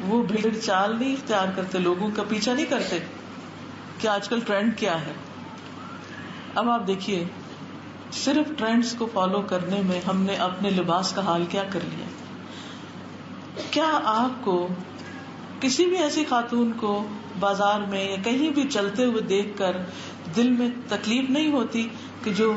وہ بھیڑ چال نہیں اختیار کرتے، لوگوں کا پیچھا نہیں کرتے کہ آج کل ٹرینڈ کیا ہے. اب آپ دیکھیے صرف ٹرینڈز کو فالو کرنے میں ہم نے اپنے لباس کا حال کیا کر لیا. کیا آپ کو کسی بھی ایسی خاتون کو بازار میں یا کہیں بھی چلتے ہوئے دیکھ کر دل میں تکلیف نہیں ہوتی کہ جو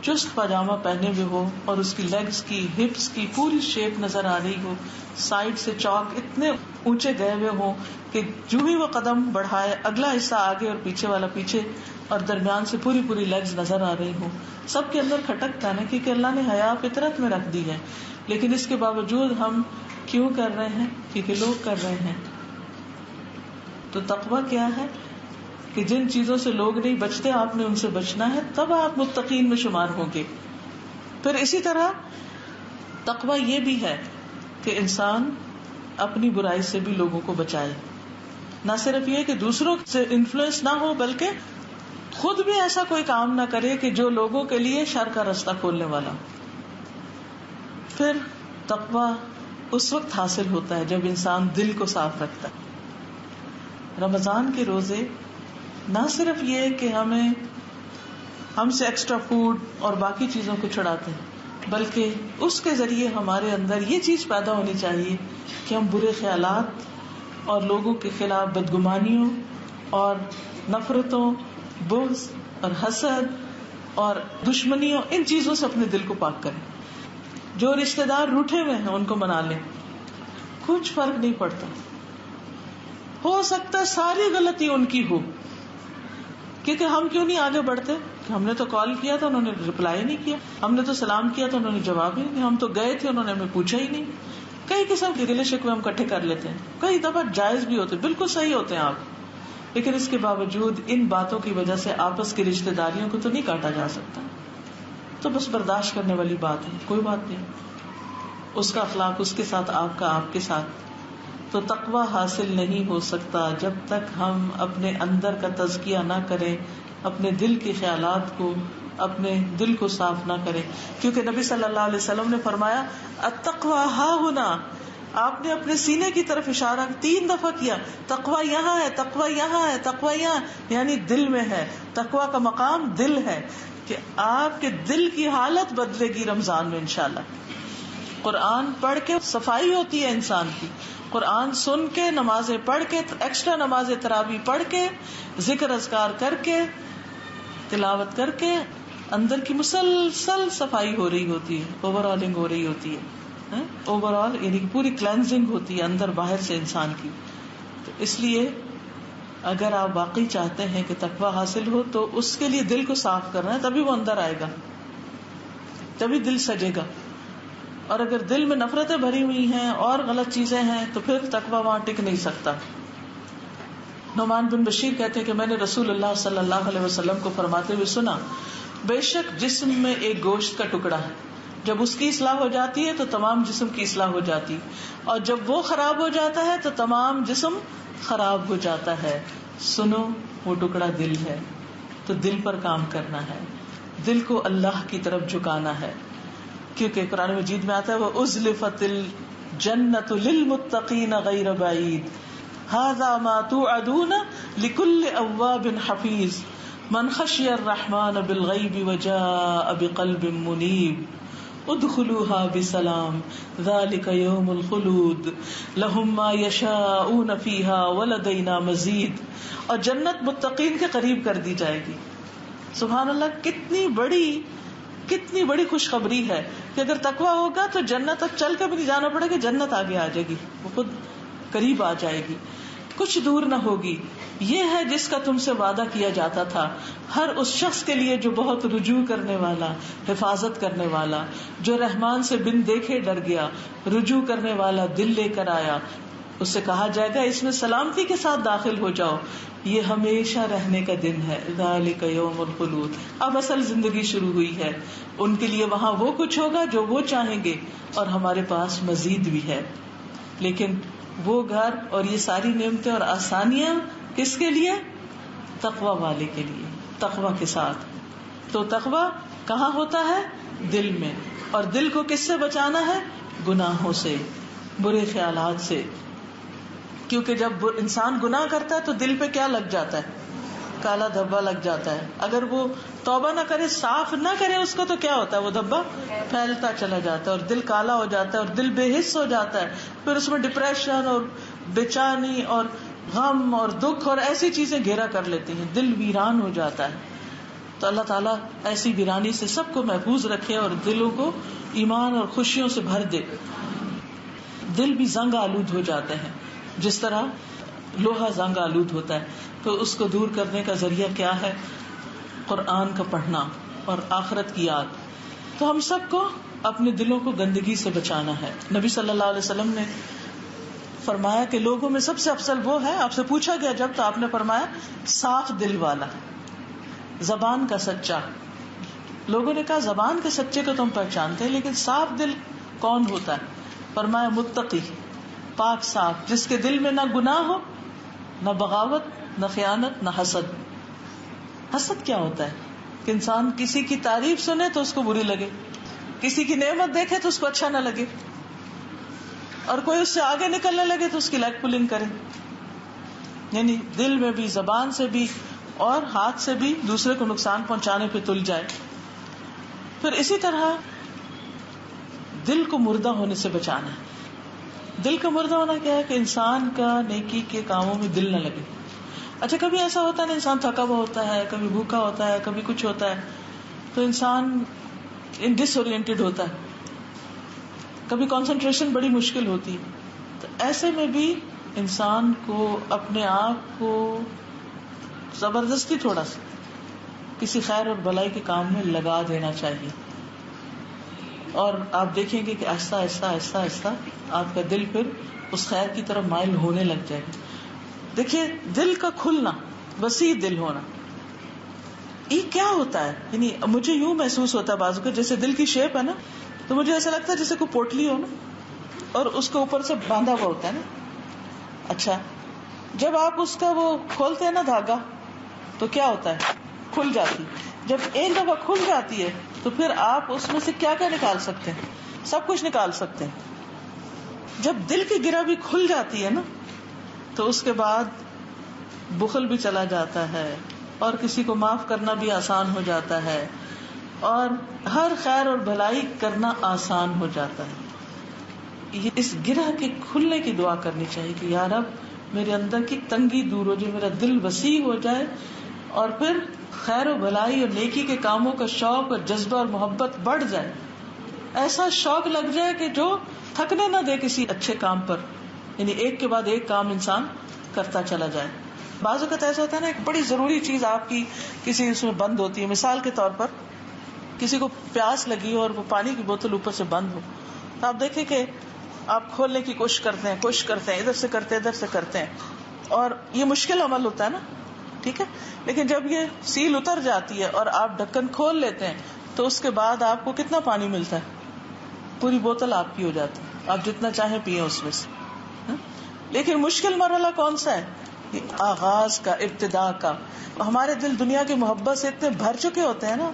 چست پاجامہ پہنے ہوئے ہو اور اس کی لیگز کی ہپس کی پوری شیپ نظر آ رہی ہو، سائڈ سے چوک اتنے اونچے گئے ہوئے ہوں کہ جو ہی وہ قدم بڑھائے اگلا حصہ آگے اور پیچھے والا پیچھے، اور درمیان سے پوری لیگز نظر آ رہی ہوں. سب کے اندر کھٹکتا ہے نا، کیونکہ اللہ نے حیا فطرت میں رکھ دی ہے. لیکن اس کے باوجود ہم کیوں کر رہے ہیں؟ کیونکہ لوگ کر رہے ہیں. تو تقویٰ کیا ہے کہ جن چیزوں سے لوگ نہیں بچتے آپ نے ان سے بچنا ہے، تب آپ متقین میں شمار ہوں گے. پھر اسی طرح تقویٰ یہ بھی ہے کہ انسان اپنی برائی سے بھی لوگوں کو بچائے. نہ صرف یہ کہ دوسروں سے انفلوئنس نہ ہو بلکہ خود بھی ایسا کوئی کام نہ کرے کہ جو لوگوں کے لیے شر کا راستہ کھولنے والا. پھر تقویٰ اس وقت حاصل ہوتا ہے جب انسان دل کو صاف رکھتا ہے. رمضان کے روزے نہ صرف یہ کہ ہم سے ایکسٹرا فوڈ اور باقی چیزوں کو چھڑاتے ہیں، بلکہ اس کے ذریعے ہمارے اندر یہ چیز پیدا ہونی چاہیے کہ ہم برے خیالات اور لوگوں کے خلاف بدگمانیوں اور نفرتوں، بغض اور حسد اور دشمنیوں، ان چیزوں سے اپنے دل کو پاک کریں. جو رشتہ دار روٹھے ہوئے ہیں ان کو منا لیں، کچھ فرق نہیں پڑتا. ہو سکتا ہے ساری غلطی ان کی ہو، کیونکہ ہم کیوں نہیں آگے بڑھتے؟ ہم نے تو کال کیا تھا، انہوں نے رپلائی نہیں کیا. ہم نے تو سلام کیا تھا، انہوں نے جواب ہی نہیں. ہم تو گئے تھے، انہوں نے ہمیں پوچھا ہی نہیں. کئی قسم کے گلے شکوے ہم اکٹھے کر لیتے ہیں، کئی دفعہ جائز بھی ہوتے، بالکل صحیح ہوتے ہیں آپ، لیکن اس کے باوجود ان باتوں کی وجہ سے آپس کی رشتہ داریوں کو تو نہیں کاٹا جا سکتا. تو بس برداشت کرنے والی بات ہے، کوئی بات نہیں. اس کا اخلاق اس کے ساتھ، آپ کا آپ کے ساتھ. تو تقوی حاصل نہیں ہو سکتا جب تک ہم اپنے اندر کا تزکیہ نہ کریں، اپنے دل کے خیالات کو، اپنے دل کو صاف نہ کریں. کیونکہ نبی صلی اللہ علیہ وسلم نے فرمایا التقوی ہا ہنا، آپ نے اپنے سینے کی طرف اشارہ 3 دفعہ کیا، تقوی یہاں ہے، تقوی یہاں ہے، تقوی یہاں، یعنی دل میں ہے. تقوی کا مقام دل ہے، کہ آپ کے دل کی حالت بدلے گی رمضان میں انشاءاللہ. قرآن پڑھ کے صفائی ہوتی ہے انسان کی، قرآن سن کے، نمازیں پڑھ کے، ایکسٹرا نماز تراویح پڑھ کے، ذکر اذکار کر کے، تلاوت کر کے اندر کی مسلسل صفائی ہو رہی ہوتی ہے، اوور آلنگ ہو رہی ہوتی ہے. اوور آل یعنی پوری کلینزنگ ہوتی ہے اندر باہر سے انسان کی. تو اس لیے اگر آپ واقعی چاہتے ہیں کہ تقویٰ حاصل ہو تو اس کے لیے دل کو صاف کرنا ہے، تبھی وہ اندر آئے گا، تبھی دل سجے گا. اور اگر دل میں نفرتیں بھری ہوئی ہیں اور غلط چیزیں ہیں تو پھر تقویٰ وہاں ٹک نہیں سکتا. نعمان بن بشیر کہتے ہیں کہ میں نے رسول اللہ صلی اللہ علیہ وسلم کو فرماتے ہوئے سنا، بے شک جسم میں ایک گوشت کا ٹکڑا ہے، جب اس کی اصلاح ہو جاتی ہے تو تمام جسم کی اصلاح ہو جاتی، اور جب وہ خراب ہو جاتا ہے تو تمام جسم خراب ہو جاتا ہے. سنو وہ ٹکڑا دل ہے، تو دل پر کام کرنا ہے، دل کو اللہ کی طرف جھکانا ہے. کیونکہ قرآن مجید میں آتا ہے وَأُزْلِفَتِ الْجَنَّةُ لِلْمُتَّقِينَ غَيْرَ بَعِيدٍ هَذَا مَا تُوعَدُونَ لِكُلِّ أَوَّابٍ حَفِيظٍ مَنْ خَشِيَ الرَّحْمَنَ بِالْغَيْبِ وَجَاءَ بِقَلْبٍ مُنِيبٍ ادْخُلُوهَا بِسَلَامٍ ذَلِكَ يَوْمُ الْخُلُودِ لَهُمْ مَا يَشَاءُونَ فِيهَا وَلَدَيْنَا مَزِيدٌ. اور جنت متقین کے قریب کر دی جائے گی. سبحان اللہ، کتنی بڑی خوشخبری ہے کہ اگر تقویٰ ہوگا تو جنت تک چل کے بھی نہیں جانا پڑے گا، جنت آگے آ جائے گی، وہ خود قریب آ جائے گی، کچھ دور نہ ہوگی. یہ ہے جس کا تم سے وعدہ کیا جاتا تھا، ہر اس شخص کے لیے جو بہت رجوع کرنے والا، حفاظت کرنے والا، جو رحمان سے بن دیکھے ڈر گیا، رجوع کرنے والا دل لے کر آیا. اس سے کہا جائے گا اس میں سلامتی کے ساتھ داخل ہو جاؤ، یہ ہمیشہ رہنے کا دن ہے. ذالک یوم الخلود، اب اصل زندگی شروع ہوئی ہے. ان کے لیے وہاں وہ کچھ ہوگا جو وہ چاہیں گے، اور ہمارے پاس مزید بھی ہے. لیکن وہ گھر اور یہ ساری نعمتیں اور آسانیاں کس کے لیے؟ تقوی والے کے لیے، تقوی کے ساتھ. تو تقوی کہاں ہوتا ہے؟ دل میں. اور دل کو کس سے بچانا ہے؟ گناہوں سے، برے خیالات سے. کیونکہ جب انسان گناہ کرتا ہے تو دل پہ کیا لگ جاتا ہے؟ کالا دھبا لگ جاتا ہے. اگر وہ توبہ نہ کرے، صاف نہ کرے اس کو، تو کیا ہوتا ہے؟ وہ دھبا پھیلتا چلا جاتا ہے اور دل کالا ہو جاتا ہے اور دل بے حس ہو جاتا ہے. پھر اس میں ڈپریشن اور بےچینی اور غم اور دکھ اور ایسی چیزیں گھیرا کر لیتی ہیں، دل ویران ہو جاتا ہے. تو اللہ تعالیٰ ایسی ویرانی سے سب کو محفوظ رکھے اور دلوں کو ایمان اور خوشیوں سے بھر دے. دل بھی زنگ آلود ہو جاتے ہیں جس طرح لوہا زنگ آلود ہوتا ہے. تو اس کو دور کرنے کا ذریعہ کیا ہے؟ قرآن کا پڑھنا اور آخرت کی یاد. تو ہم سب کو اپنے دلوں کو گندگی سے بچانا ہے. نبی صلی اللہ علیہ وسلم نے فرمایا کہ لوگوں میں سب سے افضل وہ ہے، آپ سے پوچھا گیا جب، تو آپ نے فرمایا صاف دل والا، زبان کا سچا. لوگوں نے کہا زبان کے سچے کو تم پہچانتے ہیں، لیکن صاف دل کون ہوتا ہے؟ فرمایا متقی، پاک صاف، جس کے دل میں نہ گناہ ہو، نہ بغاوت، نہ خیانت، نہ حسد. حسد کیا ہوتا ہے؟ کہ انسان کسی کی تعریف سنے تو اس کو بری لگے، کسی کی نعمت دیکھے تو اس کو اچھا نہ لگے، اور کوئی اس سے آگے نکلنے لگے تو اس کی لیگ پولنگ کرے. یعنی دل میں بھی، زبان سے بھی اور ہاتھ سے بھی دوسرے کو نقصان پہنچانے پہ تل جائے. پھر اسی طرح دل کو مردہ ہونے سے بچانا ہے. دل کا مردہ ہونا کیا ہے کہ انسان کا نیکی کے کاموں میں دل نہ لگے. اچھا کبھی ایسا ہوتا ہے نا, انسان تھکا ہوا ہوتا ہے, کبھی بھوکا ہوتا ہے, کبھی کچھ ہوتا ہے, تو انسان ڈس اورینٹیڈ ہوتا ہے, کبھی کنسنٹریشن بڑی مشکل ہوتی ہے. تو ایسے میں بھی انسان کو اپنے آپ کو زبردستی تھوڑا سا کسی خیر اور بھلائی کے کام میں لگا دینا چاہیے, اور آپ دیکھیں گے کہ آہستہ آہستہ آہستہ آہستہ آپ کا دل پھر اس خیر کی طرف مائل ہونے لگ جائے گا. دیکھیے دل کا کھلنا, وسیع دل ہونا, یہ کیا ہوتا ہے؟ یعنی مجھے یوں محسوس ہوتا ہے بازو کا, جیسے دل کی شیپ ہے نا, تو مجھے ایسا لگتا ہے جیسے کوئی پوٹلی ہو نا, اور اس کے اوپر سے باندھا ہوا ہوتا ہے نا. اچھا جب آپ اس کا وہ کھولتے ہیں نا دھاگا, تو کیا ہوتا ہے؟ کھل جاتی. جب ایک دفعہ کھل جاتی ہے تو پھر آپ اس میں سے کیا کیا نکال سکتے ہیں؟ سب کچھ نکال سکتے ہیں. جب دل کی گرہ بھی کھل جاتی ہے نا, تو اس کے بعد بخل بھی چلا جاتا ہے, اور کسی کو معاف کرنا بھی آسان ہو جاتا ہے, اور ہر خیر اور بھلائی کرنا آسان ہو جاتا ہے. یہ اس گرہ کے کھلنے کی دعا کرنی چاہیے کہ یا رب میرے اندر کی تنگی دور ہو جائے, میرا دل وسیع ہو جائے, اور پھر خیر و بھلائی اور نیکی کے کاموں کا شوق اور جذبہ اور محبت بڑھ جائے. ایسا شوق لگ جائے کہ جو تھکنے نہ دے کسی اچھے کام پر, یعنی ایک کے بعد ایک کام انسان کرتا چلا جائے. بعض اوقات ایسا ہوتا ہے نا, ایک بڑی ضروری چیز آپ کی کسی اس میں بند ہوتی ہے. مثال کے طور پر کسی کو پیاس لگی ہو اور وہ پانی کی بوتل اوپر سے بند ہو, تو آپ دیکھیں کہ آپ کھولنے کی کوشش کرتے ہیں, ادھر سے کرتے ہیں, اور یہ مشکل عمل ہوتا ہے نا, ٹھیک ہے. لیکن جب یہ سیل اتر جاتی ہے اور آپ ڈھکن کھول لیتے ہیں, تو اس کے بعد آپ کو کتنا پانی ملتا ہے؟ پوری بوتل آپ کی ہو جاتی ہے, آپ جتنا چاہیں پیئیں اس میں سے. لیکن مشکل مرحلہ کون سا ہے؟ یہ آغاز کا, ابتدا کا. ہمارے دل دنیا کی محبت سے اتنے بھر چکے ہوتے ہیں نا,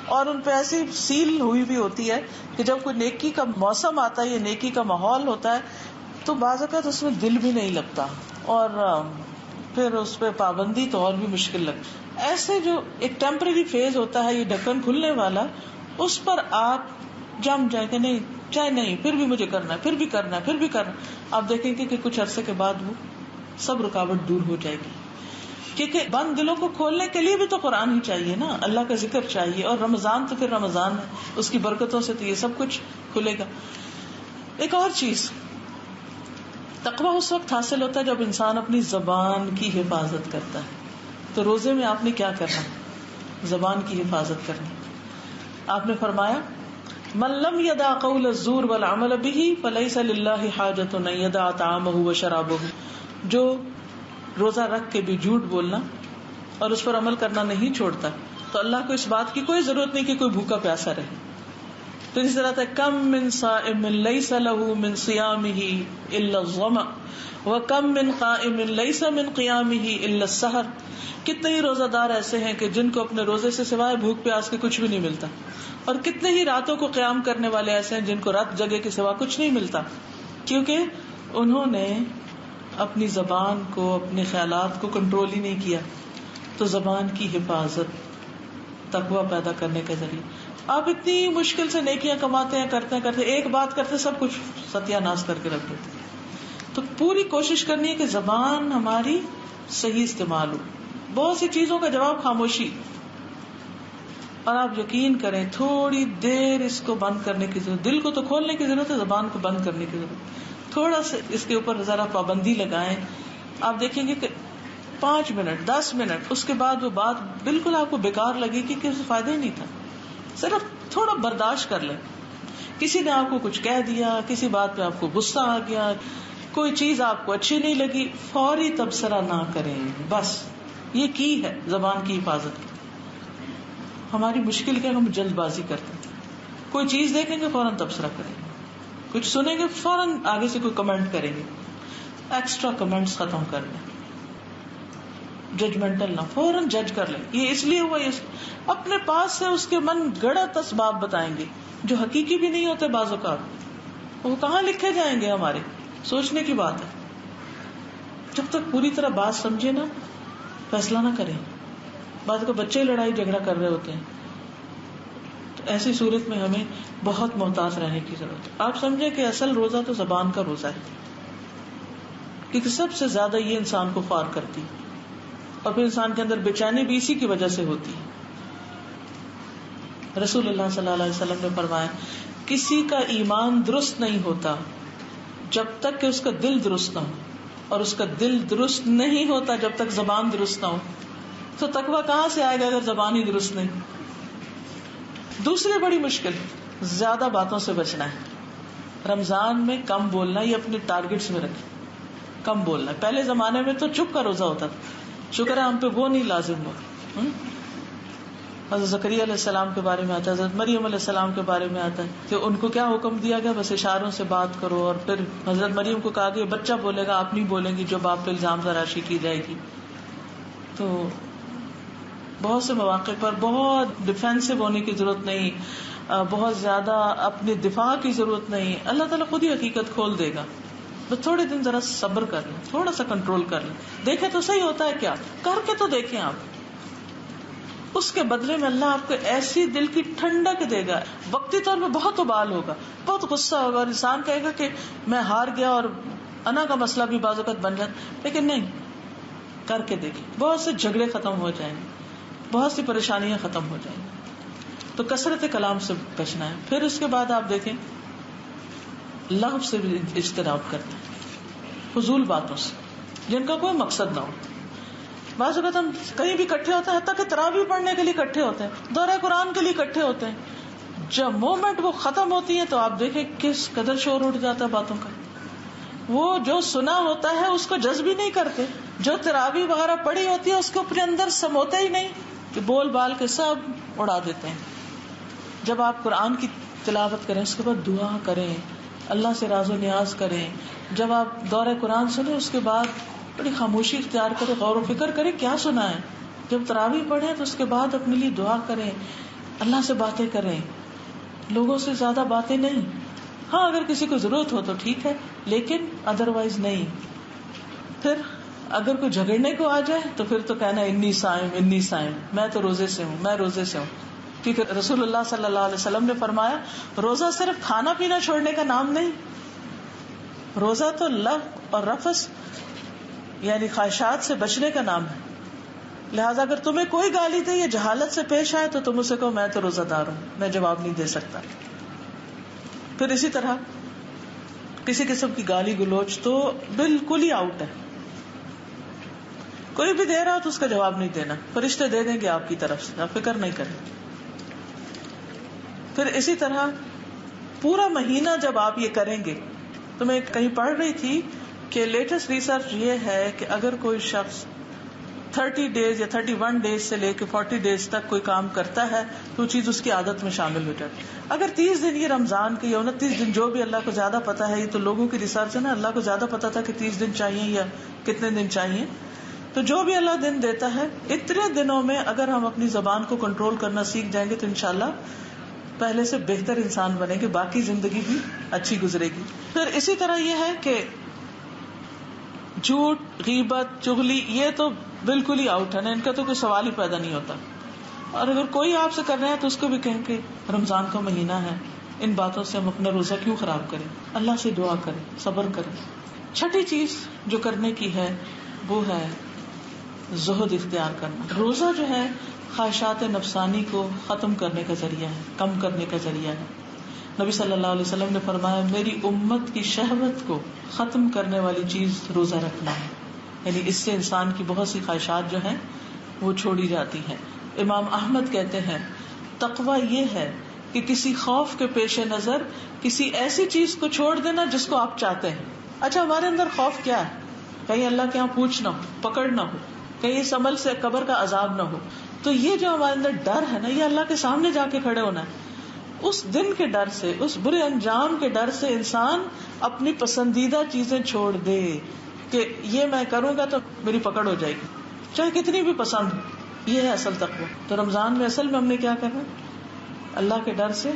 اور ان پہ ایسی سیل ہوئی بھی ہوتی ہے کہ جب کوئی نیکی کا موسم آتا ہے یا نیکی کا ماحول ہوتا ہے, تو بعض اوقات اس میں دل بھی نہیں لگتا, اور پھر اس پہ پابندی تو اور بھی مشکل لگتی. ایسے جو ایک ٹیمپرری فیز ہوتا ہے یہ ڈھکن کھلنے والا, اس پر آپ جم جائیں کہ نہیں چاہے نہیں, پھر بھی مجھے کرنا ہے, پھر بھی کرنا ہے, پھر بھی کرنا. آپ دیکھیں گے کہ کچھ عرصے کے بعد وہ سب رکاوٹ دور ہو جائے گی. کیونکہ بند دلوں کو کھولنے کے لیے بھی تو قرآن ہی چاہیے نا, اللہ کا ذکر چاہیے, اور رمضان تو پھر رمضان ہے, اس کی برکتوں سے تو یہ سب کچھ کھلے گا. ایک اور چیز, تقویٰ اس وقت حاصل ہوتا ہے جب انسان اپنی زبان کی حفاظت کرتا ہے. تو روزے میں آپ نے کیا کرنا؟ زبان کی حفاظت کرنی. آپ نے فرمایا من لم يدع قول الزور والعمل به فليس لله حاجة ان يدع طعامه وشرابه. جو روزہ رکھ کے بھی جھوٹ بولنا اور اس پر عمل کرنا نہیں چھوڑتا, تو اللہ کو اس بات کی کوئی ضرورت نہیں کہ کوئی بھوکا پیاسا رہے. تو اس طرح کم من صائم ليس له من صيامه الا الظمأ وكم من قائم ليس من قيامه الا السحر. کتنے ہی روزہ دار ایسے ہیں کہ جن کو اپنے روزے سے سوائے بھوک پیاس کے کچھ بھی نہیں ملتا, اور کتنے ہی راتوں کو قیام کرنے والے ایسے ہیں جن کو رات جگے کے سوا کچھ نہیں ملتا, کیونکہ انہوں نے اپنی زبان کو, اپنے خیالات کو کنٹرول ہی نہیں کیا. تو زبان کی حفاظت تقویٰ پیدا کرنے کے ذریعے. آپ اتنی مشکل سے نیکیاں کماتے ہیں, کرتے ایک بات کرتے سب کچھ ستیہ ناش کر کے رکھ دیتے. تو پوری کوشش کرنی ہے کہ زبان ہماری صحیح استعمال ہو. بہت سی چیزوں کا جواب خاموشی, اور آپ یقین کریں تھوڑی دیر اس کو بند کرنے کی ضرورت, دل کو تو کھولنے کی ضرورت ہے, زبان کو بند کرنے کی ضرورت. تھوڑا سا اس کے اوپر ذرا پابندی لگائیں, آپ دیکھیں گے کہ 5 منٹ 10 منٹ اس کے بعد وہ بات بالکل آپ کو بیکار لگے گی کہ اس سے فائدہ ہی نہیں تھا. صرف تھوڑا برداشت کر لیں. کسی نے آپ کو کچھ کہہ دیا, کسی بات پہ آپ کو غصہ آ گیا, کوئی چیز آپ کو اچھی نہیں لگی, فوری تبصرہ نہ کریں. بس یہ کی ہے زبان کی حفاظت کی. ہماری مشکل کیا, ہم جلد بازی کرتے ہیں. کوئی چیز دیکھیں گے فوراً تبصرہ کریں گے, کچھ سنیں گے فوراً آگے سے کوئی کمنٹ کریں گے. ایکسٹرا کمنٹس ختم کر لیں, ججمنٹل نہ, فوراً جج کر لیں یہ اس لیے ہوا, اپنے پاس سے اس کے من گڑت اسباب بتائیں گے جو حقیقی بھی نہیں ہوتے بعض اوقات. وہ کہاں لکھے جائیں گے, ہمارے سوچنے کی بات ہے. جب تک پوری طرح بات سمجھے نا فیصلہ نہ کریں. بعض کو بچے لڑائی جھگڑا کر رہے ہوتے ہیں, ایسی صورت میں ہمیں بہت محتاط رہنے کی ضرورت ہے. آپ سمجھیں کہ اصل روزہ تو زبان کا روزہ ہے، کیونکہ سب سے زیادہ یہ انسان کو خوار کرتی اور پھر انسان کے اندر بے چینی بھی اسی کی وجہ سے ہوتی ہے. رسول اللہ صلی اللہ علیہ وسلم نے فرمایا کسی کا ایمان درست نہیں ہوتا جب تک کہ اس کا دل درست نہ ہو، اور اس کا دل درست نہیں ہوتا جب تک زبان درست نہ ہو. تو تقویٰ کہاں سے آئے گا اگر زبان ہی درست نہیں؟ دوسری بڑی مشکل، زیادہ باتوں سے بچنا ہے. رمضان میں کم بولنا، یہ اپنے ٹارگٹس میں رکھیں، کم بولنا. پہلے زمانے میں تو چپ کا روزہ ہوتا تھا، شکر ہے ہم پہ وہ نہیں لازم ہوا. حضرت زکریا علیہ السلام کے بارے میں آتا ہے، حضرت مریم علیہ السلام کے بارے میں آتا ہے کہ ان کو کیا حکم دیا گیا، بس اشاروں سے بات کرو. اور پھر حضرت مریم کو کہا کہ بچہ بولے گا، آپ نہیں بولیں گی جو باپ پہ الزام تراشی کی جائے گی. تو بہت سے مواقع پر بہت ڈیفینسو ہونے کی ضرورت نہیں، بہت زیادہ اپنے دفاع کی ضرورت نہیں. اللہ تعالیٰ خود ہی حقیقت کھول دے گا. بس تھوڑے دن ذرا صبر کر لیں، تھوڑا سا کنٹرول کر لیں، دیکھیں تو صحیح ہوتا ہے کیا، کر کے تو دیکھیں آپ. اس کے بدلے میں اللہ آپ کو ایسی دل کی ٹھنڈک دے گا. وقتی طور پہ بہت ابال ہوگا، بہت غصہ ہوگا، اور انسان کہے گا کہ میں ہار گیا، اور انا کا مسئلہ بھی بعض اوقات بن جاتا. لیکن نہیں، کر کے دیکھیں، بہت سے جھگڑے ختم ہو جائیں گے، بہت سی پریشانیاں ختم ہو جائیں گی. تو کثرت کلام سے بچنا ہے. پھر اس کے بعد آپ دیکھیں لغو سے بھی اجتناب کرنا ہے، فضول باتوں سے جن کا کوئی مقصد نہ ہو. بعض اوقات ہم کہیں بھی اکٹھے ہوتے ہیں، حتیٰ کہ تراویح پڑھنے کے لیے اکٹھے ہوتے ہیں، دورہ قرآن کے لیے اکٹھے ہوتے ہیں. جب مومنٹ وہ ختم ہوتی ہے تو آپ دیکھیں کس قدر شور اٹھ جاتا ہے باتوں کا. وہ جو سنا ہوتا ہے اس کو جذب ہی نہیں کرتے، جو تراویح وغیرہ پڑھی ہوتی ہے اس کو اپنے اندر سموتے ہی نہیں، کہ بول بال کے سب اڑا دیتے ہیں. جب آپ قرآن کی تلاوت کریں، اس کے بعد دعا کریں، اللہ سے راز و نیاز کریں. جب آپ دورہ قرآن سنیں اس کے بعد بڑی خاموشی اختیار کریں، غور و فکر کریں کیا سنا ہے. جب تراویح پڑھیں تو اس کے بعد اپنے لیے دعا کریں، اللہ سے باتیں کریں، لوگوں سے زیادہ باتیں نہیں. ہاں اگر کسی کو ضرورت ہو تو ٹھیک ہے، لیکن ادروائز نہیں. پھر اگر کوئی جھگڑنے کو آ جائے تو پھر تو کہنا انی صائم، میں تو روزے سے ہوں، میں روزے سے ہوں. کیونکہ رسول اللہ صلی اللہ علیہ وسلم نے فرمایا روزہ صرف کھانا پینا چھوڑنے کا نام نہیں، روزہ تو لغو اور رفث یعنی خواہشات سے بچنے کا نام ہے. لہٰذا اگر تمہیں کوئی گالی دے یا جہالت سے پیش آئے تو تم اسے کہو میں تو روزہ دار ہوں، میں جواب نہیں دے سکتا. پھر اسی طرح کسی قسم کی گالی گلوچ تو بالکل ہی آؤٹ ہے. کوئی بھی دے رہا تو اس کا جواب نہیں دینا، فرشتے دے دیں گے آپ کی طرف سے، آپ فکر نہیں کریں. پھر اسی طرح پورا مہینہ جب آپ یہ کریں گے، تو میں کہیں پڑھ رہی تھی کہ لیٹسٹ ریسرچ یہ ہے کہ اگر کوئی شخص 30 ڈیز یا 31 ڈیز سے لے کے 40 ڈیز تک کوئی کام کرتا ہے تو وہ چیز اس کی عادت میں شامل ہو جاتی. اگر 30 دن یہ رمضان کے یا 29 دن، جو بھی اللہ کو زیادہ پتا ہے، یہ تو لوگوں کی ریسرچ ہے نا، اللہ کو زیادہ پتا تھا کہ 30 دن چاہیے یا کتنے دن چاہیے. تو جو بھی اللہ دن دیتا ہے، اتنے دنوں میں اگر ہم اپنی زبان کو کنٹرول کرنا سیکھ جائیں گے تو انشاءاللہ پہلے سے بہتر انسان بنے گے، باقی زندگی بھی اچھی گزرے گی. پھر اسی طرح یہ ہے کہ جھوٹ، غیبت، چغلی یہ تو بالکل ہی آؤٹ ہے نا، ان کا تو کوئی سوال ہی پیدا نہیں ہوتا. اور اگر کوئی آپ سے کر رہا ہے تو اس کو بھی کہیں کہ رمضان کا مہینہ ہے، ان باتوں سے ہم اپنا روزہ کیوں خراب کریں، اللہ سے دعا کریں، صبر کریں. چھٹی چیز جو کرنے کی ہے وہ ہے زہد اختیار کرنا. روزہ جو ہے خواہشات نفسانی کو ختم کرنے کا ذریعہ ہے، کم کرنے کا ذریعہ ہے. نبی صلی اللہ علیہ وسلم نے فرمایا میری امت کی شہوت کو ختم کرنے والی چیز روزہ رکھنا ہے. یعنی اس سے انسان کی بہت سی خواہشات جو ہیں وہ چھوڑی جاتی ہیں. امام احمد کہتے ہیں تقویٰ یہ ہے کہ کسی خوف کے پیش نظر کسی ایسی چیز کو چھوڑ دینا جس کو آپ چاہتے ہیں. اچھا ہمارے اندر خوف کیا ہے؟ کہیں اللہ کے یہاں پوچھ نہ ہو، پکڑ نہ ہو، کہیں اس عمل سے قبر کا عذاب نہ ہو. تو یہ جو ہمارے اندر ڈر ہے نا، یہ اللہ کے سامنے جا کے کھڑے ہونا ہے. اس دن کے ڈر سے، اس برے انجام کے ڈر سے انسان اپنی پسندیدہ چیزیں چھوڑ دے کہ یہ میں کروں گا تو میری پکڑ ہو جائے گی، چاہے کتنی بھی پسند ہو. یہ ہے اصل تقویٰ. تو رمضان میں اصل میں ہم نے کیا کرنا؟ اللہ کے ڈر سے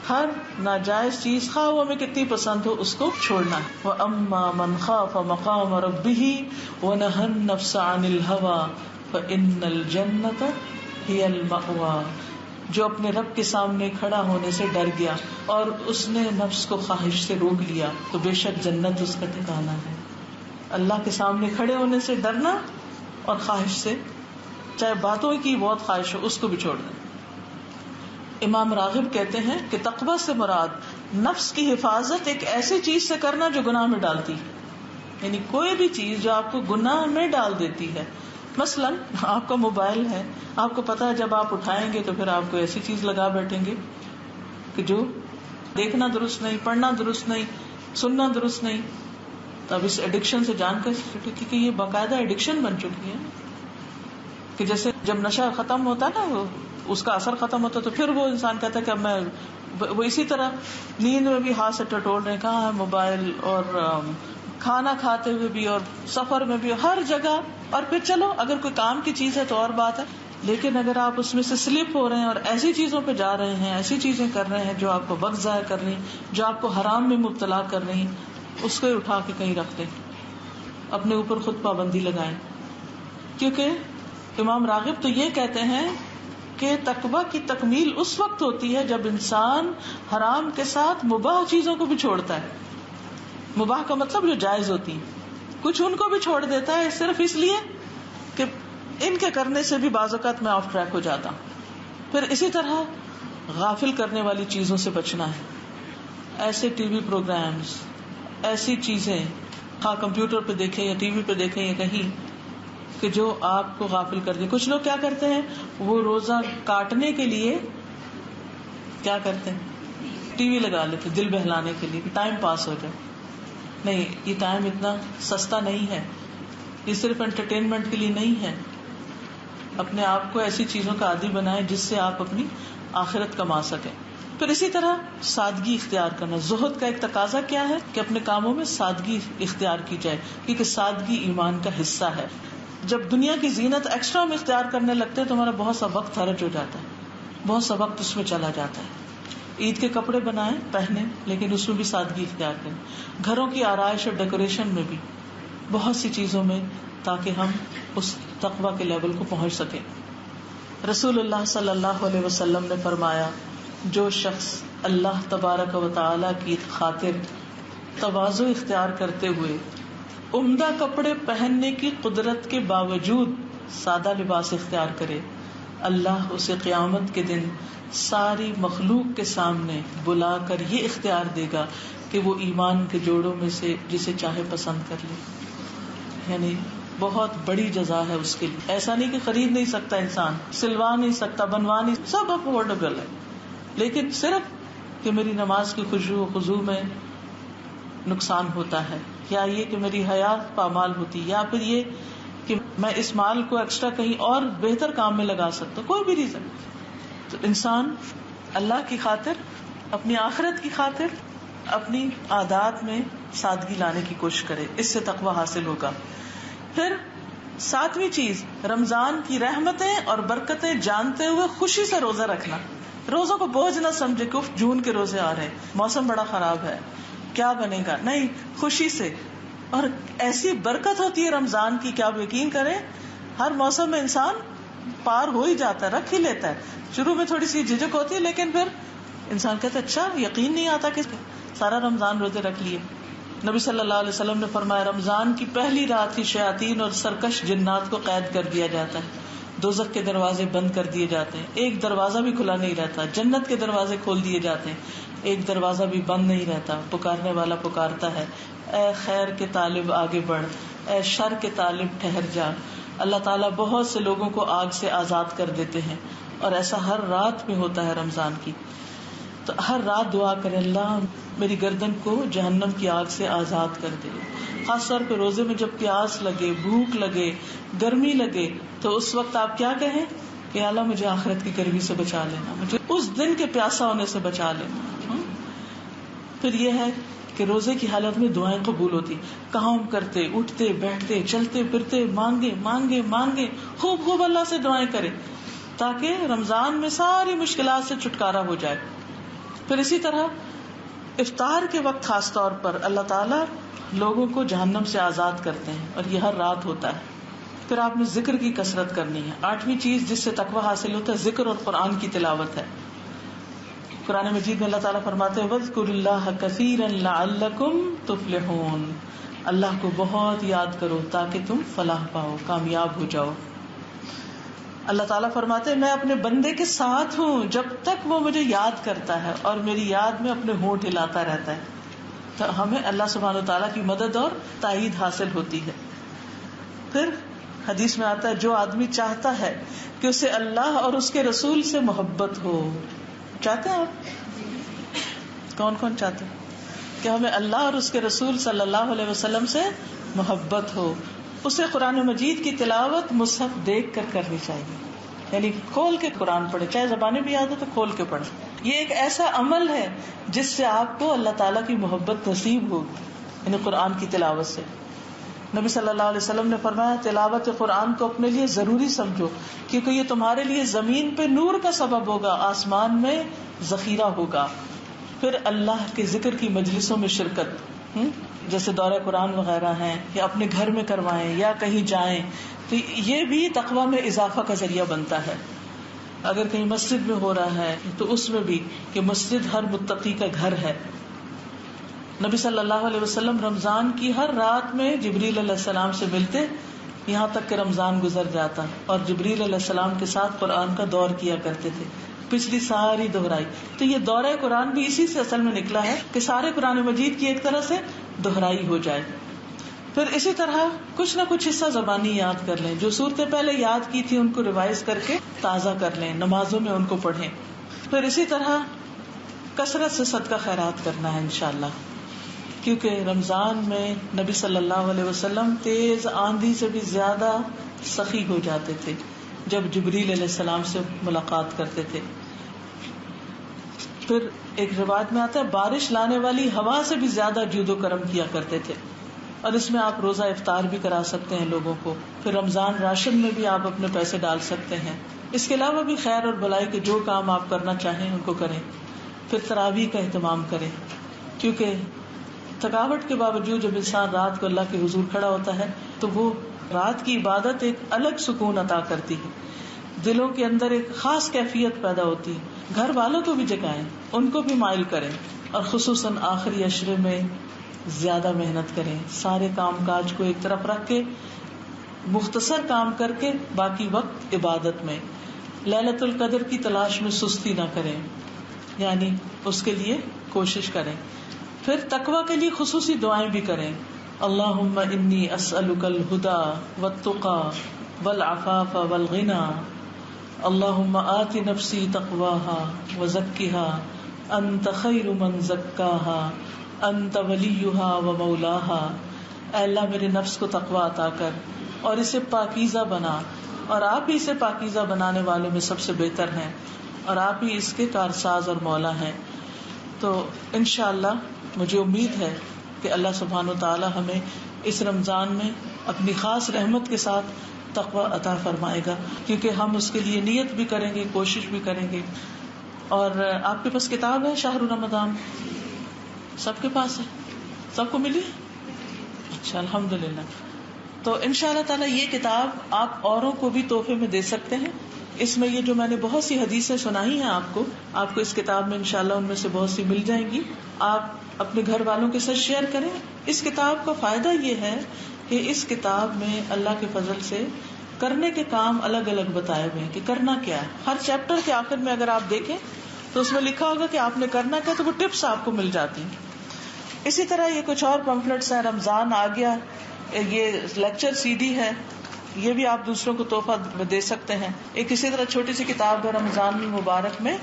ہر ناجائز چیز خواہ وہ ہمیں کتنی پسند ہو اس کو چھوڑنا ہے. وَأَمَّا مَنْ خَافَ مَقَامَ رَبِّهِ وَنَهَى النَّفْسَ عَنِ الْهَوَى فَإِنَّ الْجَنَّةَ هِيَ الْمَأْوَى. جو اپنے رب کے سامنے کھڑا ہونے سے ڈر گیا اور اس نے نفس کو خواہش سے روک لیا تو بے شک جنت اس کا ٹھکانہ ہے. اللہ کے سامنے کھڑے ہونے سے ڈرنا اور خواہش سے، چاہے باتوں کی بہت خواہش ہو، اس کو بھی چھوڑ دیں. امام راغب کہتے ہیں کہ تقوی سے مراد نفس کی حفاظت ایک ایسی چیز سے کرنا جو گناہ میں ڈالتی، یعنی کوئی بھی چیز جو آپ کو گناہ میں ڈال دیتی ہے. مثلا آپ کا موبائل ہے، آپ کو پتا ہے جب آپ اٹھائیں گے تو پھر آپ کو ایسی چیز لگا بیٹھیں گے کہ جو دیکھنا درست نہیں، پڑھنا درست نہیں، سننا درست نہیں. تو اب اس ایڈکشن سے جان کر کہ یہ باقاعدہ ایڈکشن بن چکی ہے کہ جیسے جب نشہ ختم ہوتا ہے نا، اس کا اثر ختم ہوتا ہے تو پھر وہ انسان کہتا ہے کہ اب میں وہ اسی طرح نیند میں بھی ہاتھ سے ٹٹول رہے، کہاں ہے موبائل، اور کھانا کھاتے ہوئے بھی اور سفر میں بھی، ہر جگہ. اور پھر چلو اگر کوئی کام کی چیز ہے تو اور بات ہے، لیکن اگر آپ اس میں سے سلپ ہو رہے ہیں اور ایسی چیزوں پہ جا رہے ہیں، ایسی چیزیں کر رہے ہیں جو آپ کو وقت ضائع کر رہی، جو آپ کو حرام میں مبتلا کر رہی، اس کو اٹھا کے کہیں رکھ دیں، اپنے اوپر خود پابندی لگائیں. کیونکہ امام راغب تو یہ کہتے ہیں کہ تقویٰ کی تکمیل اس وقت ہوتی ہے جب انسان حرام کے ساتھ مباح چیزوں کو بھی چھوڑتا ہے. مباح کا مطلب جو جائز ہوتی ہیں، کچھ ان کو بھی چھوڑ دیتا ہے صرف اس لیے کہ ان کے کرنے سے بھی بعض اوقات میں آف ٹریک ہو جاتا ہوں. پھر اسی طرح غافل کرنے والی چیزوں سے بچنا ہے. ایسے ٹی وی پروگرامز، ایسی چیزیں ہاں کمپیوٹر پہ دیکھیں یا ٹی وی پہ دیکھیں یا کہیں کہ جو آپ کو غافل کر دے. کچھ لوگ کیا کرتے ہیں، وہ روزہ کاٹنے کے لیے کیا کرتے ہیں، ٹی وی لگا لیتے دل بہلانے کے لیے کہ ٹائم پاس ہو جائے. نہیں، یہ ٹائم اتنا سستا نہیں ہے، یہ صرف انٹرٹینمنٹ کے لیے نہیں ہے. اپنے آپ کو ایسی چیزوں کا عادی بنائیں جس سے آپ اپنی آخرت کما سکیں. پھر اسی طرح سادگی اختیار کرنا. زہد کا ایک تقاضا کیا ہے کہ اپنے کاموں میں سادگی اختیار کی جائے، کیونکہ سادگی ایمان کا حصہ ہے. جب دنیا کی زینت ایکسٹرا میں اختیار کرنے لگتے ہیں تو ہمارا بہت سا وقت خرچ ہو جاتا ہے، بہت سا وقت اس میں چلا جاتا ہے. عید کے کپڑے بنائیں پہنے، لیکن اس میں بھی سادگی اختیار کریں. گھروں کی آرائش اور ڈیکوریشن میں بھی، بہت سی چیزوں میں، تاکہ ہم اس تقویٰ کے لیول کو پہنچ سکیں. رسول اللہ صلی اللہ علیہ وسلم نے فرمایا، جو شخص اللہ تبارک و تعالی کی خاطر تواضع اختیار کرتے ہوئے عمدہ کپڑے پہننے کی قدرت کے باوجود سادہ لباس اختیار کرے، اللہ اسے قیامت کے دن ساری مخلوق کے سامنے بلا کر یہ اختیار دے گا کہ وہ ایمان کے جوڑوں میں سے جسے چاہے پسند کر لے. یعنی بہت بڑی جزا ہے اس کے لیے. ایسا نہیں کہ خرید نہیں سکتا انسان، سلوا نہیں سکتا، بنوا نہیں، سب افورڈیبل ہے، لیکن صرف کہ میری نماز کی خشوع و خضوع میں نقصان ہوتا ہے، یا یہ کہ میری حیات پامال ہوتی، یا پھر یہ کہ میں اس مال کو ایکسٹرا کہیں اور بہتر کام میں لگا سکتا، کوئی بھی ریزن. تو انسان اللہ کی خاطر، اپنی آخرت کی خاطر اپنی عادات میں سادگی لانے کی کوشش کرے، اس سے تقویٰ حاصل ہوگا. پھر 7ویں چیز، رمضان کی رحمتیں اور برکتیں جانتے ہوئے خوشی سے روزہ رکھنا. روزوں کو بوجھ نہ سمجھے کہ جون کے روزے آ رہے ہیں، موسم بڑا خراب ہے، کیا بنے گا. نہیں، خوشی سے. اور ایسی برکت ہوتی ہے رمضان کی کہ آپ یقین کریں ہر موسم میں انسان پار ہو ہی جاتا ہے، رکھ ہی لیتا ہے. شروع میں تھوڑی سی جھجک ہوتی ہے، لیکن پھر انسان کہتا ہے اچھا یقین نہیں آتا کہ سارا رمضان روزے رکھ لیے. نبی صلی اللہ علیہ وسلم نے فرمایا، رمضان کی پہلی رات ہی شیاطین اور سرکش جنات کو قید کر دیا جاتا ہے، دوزخ کے دروازے بند کر دیے جاتے ہیں، ایک دروازہ بھی کھلا نہیں رہتا. جنت کے دروازے کھول دیے جاتے ہیں، ایک دروازہ بھی بند نہیں رہتا. پکارنے والا پکارتا ہے، اے خیر کے طالب آگے بڑھ، اے شر کے طالب ٹھہر جا. اللہ تعالیٰ بہت سے لوگوں کو آگ سے آزاد کر دیتے ہیں، اور ایسا ہر رات میں ہوتا ہے رمضان کی. تو ہر رات دعا کریں، اللہ میری گردن کو جہنم کی آگ سے آزاد کر دے. خاص طور پہ روزے میں جب پیاس لگے، بھوک لگے، گرمی لگے، تو اس وقت آپ کیا کہیں کہ اللہ مجھے آخرت کی گرمی سے بچا لینا، مجھے اس دن کے پیاسا ہونے سے بچا لینا. پھر یہ ہے کہ روزے کی حالت میں دعائیں قبول ہوتی. کام کرتے، اٹھتے، بیٹھتے، چلتے پھرتے، مانگے مانگے مانگے، خوب خوب اللہ سے دعائیں کرے تاکہ رمضان میں ساری مشکلات سے چھٹکارا ہو جائے. پھر اسی طرح افطار کے وقت خاص طور پر اللہ تعالیٰ لوگوں کو جہنم سے آزاد کرتے ہیں، اور یہ ہر رات ہوتا ہے. پھر آپ نے ذکر کی کثرت کرنی ہے. 8ویں چیز جس سے تقوی حاصل ہوتا ہے ذکر اور قرآن کی تلاوت ہے. قرآن مجید میں اللہ تعالیٰ فرماتے ہیں وَاذْكُرُوا اللَّهَ كَثِيرًا لَعَلَّكُمْ تُفْلِحُونَ. اللہ کو بہت یاد کرو تاکہ تم فلاح پاؤ، کامیاب ہو جاؤ. اللہ تعالیٰ فرماتے ہیں میں اپنے بندے کے ساتھ ہوں جب تک وہ مجھے یاد کرتا ہے اور میری یاد میں اپنے ہونٹ ہلاتا رہتا ہے. تو ہمیں اللہ سبحانہ و تعالیٰ کی مدد اور تائید حاصل ہوتی ہے. پھر حدیث میں آتا ہے جو آدمی چاہتا ہے کہ اسے اللہ اور اس کے رسول سے محبت ہو. چاہتے ہیں آپ؟ کون کون چاہتے ہیں کہ ہمیں اللہ اور اس کے رسول صلی اللہ علیہ وسلم سے محبت ہو؟ اسے قرآن مجید کی تلاوت مصحف دیکھ کر کرنی چاہیے، یعنی کھول کے قرآن پڑھے، چاہے زبانیں بھی یاد ہو تو کھول کے پڑھے. یہ ایک ایسا عمل ہے جس سے آپ کو اللہ تعالیٰ کی محبت نصیب ہوگی، یعنی قرآن کی تلاوت سے. نبی صلی اللہ علیہ وسلم نے فرمایا تلاوت قرآن کو اپنے لیے ضروری سمجھو کیونکہ یہ تمہارے لیے زمین پہ نور کا سبب ہوگا، آسمان میں ذخیرہ ہوگا. پھر اللہ کے ذکر کی مجلسوں میں شرکت، جیسے دورہ قرآن وغیرہ ہیں یا اپنے گھر میں کروائیں یا کہیں جائیں، تو یہ بھی تقویٰ میں اضافہ کا ذریعہ بنتا ہے. اگر کہیں مسجد میں ہو رہا ہے تو اس میں بھی کہ مسجد ہر متقی کا گھر ہے. نبی صلی اللہ علیہ وسلم رمضان کی ہر رات میں جبریل علیہ السلام سے ملتے یہاں تک کہ رمضان گزر جاتا اور جبریل علیہ السلام کے ساتھ قرآن کا دور کیا کرتے تھے. پچھلی ساری دہرائی. تو یہ دورہ قرآن بھی اسی سے اصل میں نکلا ہے کہ سارے قرآن مجید کی ایک طرح سے دہرائی ہو جائے. پھر اسی طرح کچھ نہ کچھ حصہ زبانی یاد کر لیں، جو صورتیں پہلے یاد کی تھی ان کو ریوائز کر کے تازہ کر لیں، نمازوں میں ان کو پڑھیں. پھر اسی طرح کثرت سے صدقہ خیرات کرنا ہے انشاءاللہ، کیونکہ رمضان میں نبی صلی اللہ علیہ وسلم تیز آندھی سے بھی زیادہ سخی ہو جاتے تھے جب جبریل علیہ السلام سے ملاقات کرتے تھے. پھر ایک روایت میں آتا ہے بارش لانے والی ہوا سے بھی زیادہ جود و کرم کیا کرتے تھے، اور اس میں آپ روزہ افطار بھی کرا سکتے ہیں لوگوں کو. پھر رمضان راشن میں بھی آپ اپنے پیسے ڈال سکتے ہیں. اس کے علاوہ بھی خیر اور بھلائی کے جو کام آپ کرنا چاہیں ان کو کریں. پھر تراویح کا اہتمام کریں، کیونکہ تھکاوٹ کے باوجود جب انسان رات کو اللہ کے حضور کھڑا ہوتا ہے تو وہ رات کی عبادت ایک الگ سکون عطا کرتی ہے، دلوں کے اندر ایک خاص کیفیت پیدا ہوتی ہے. گھر والوں کو بھی جگائیں، ان کو بھی مائل کریں، اور خصوصاً آخری عشرے میں زیادہ محنت کریں. سارے کام کاج کو ایک طرف رکھ کے مختصر کام کر کے باقی وقت عبادت میں. لیلۃ القدر کی تلاش میں سستی نہ کریں، یعنی اس کے لیے کوشش کریں. پھر تقویٰ کے لیے خصوصی دعائیں بھی کریں. اللہم انی اسألک الہدی والتقی والعفاف والغنی، اللہم آت نفسی تقواها وزکها انت خیر من زکاها انت ولیہا ومولاها. اے اللہ میرے نفس کو تقویٰ عطا کر اور اسے پاکیزہ بنا، اور آپ ہی اسے پاکیزہ بنانے والوں میں سب سے بہتر ہیں، اور آپ ہی اس کے کارساز اور مولا ہیں. تو انشاءاللہ مجھے امید ہے کہ اللہ سبحانہ وتعالی ہمیں اس رمضان میں اپنی خاص رحمت کے ساتھ تقویٰ عطا فرمائے گا، کیونکہ ہم اس کے لیے نیت بھی کریں گے، کوشش بھی کریں گے. اور آپ کے پاس کتاب ہے شہر رمضان؟ سب کے پاس ہے؟ سب کو ملی؟ اچھا، الحمدللہ. تو انشاءاللہ تعالی یہ کتاب آپ اوروں کو بھی تحفے میں دے سکتے ہیں. اس میں یہ جو میں نے بہت سی حدیثیں سنائی ہیں آپ کو اس کتاب میں انشاءاللہ ان میں سے بہت سی مل جائیں گی. آپ اپنے گھر والوں کے ساتھ شیئر کریں. اس کتاب کا فائدہ یہ ہے کہ اس کتاب میں اللہ کے فضل سے کرنے کے کام الگ الگ بتائے ہوئے ہیں کہ کرنا کیا ہے. ہر چیپٹر کے آخر میں اگر آپ دیکھیں تو اس میں لکھا ہوگا کہ آپ نے کرنا کیا، تو وہ ٹپس آپ کو مل جاتی ہیں. اسی طرح یہ کچھ اور پمفلٹس ہیں. رمضان آ گیا، یہ لیکچر سی ڈی ہے، یہ بھی آپ دوسروں کو تحفہ دے سکتے ہیں. ایک اسی طرح چھوٹی سی کتاب ہے رمضان مبارک میں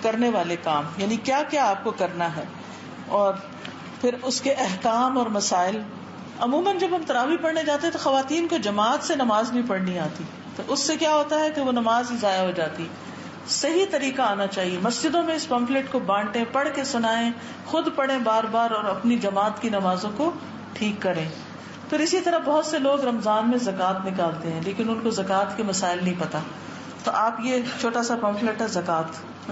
کرنے والے کام، یعنی کیا کیا آپ کو کرنا ہے، اور پھر اس کے احکام اور مسائل. عموماً جب ہم تراویح پڑھنے جاتے ہیں تو خواتین کو جماعت سے نماز نہیں پڑھنی آتی، تو اس سے کیا ہوتا ہے کہ وہ نماز ہی ضائع ہو جاتی. صحیح طریقہ آنا چاہیے. مسجدوں میں اس پمفلٹ کو بانٹیں، پڑھ کے سنائیں، خود پڑھیں بار بار، اور اپنی جماعت کی نمازوں کو ٹھیک کریں. پھر اسی طرح بہت سے لوگ رمضان میں زکوٰۃ نکالتے ہیں لیکن ان کو زکوٰۃ کے مسائل نہیں پتا، تو آپ یہ چھوٹا سا پمفلٹ ہے زکوٰۃ،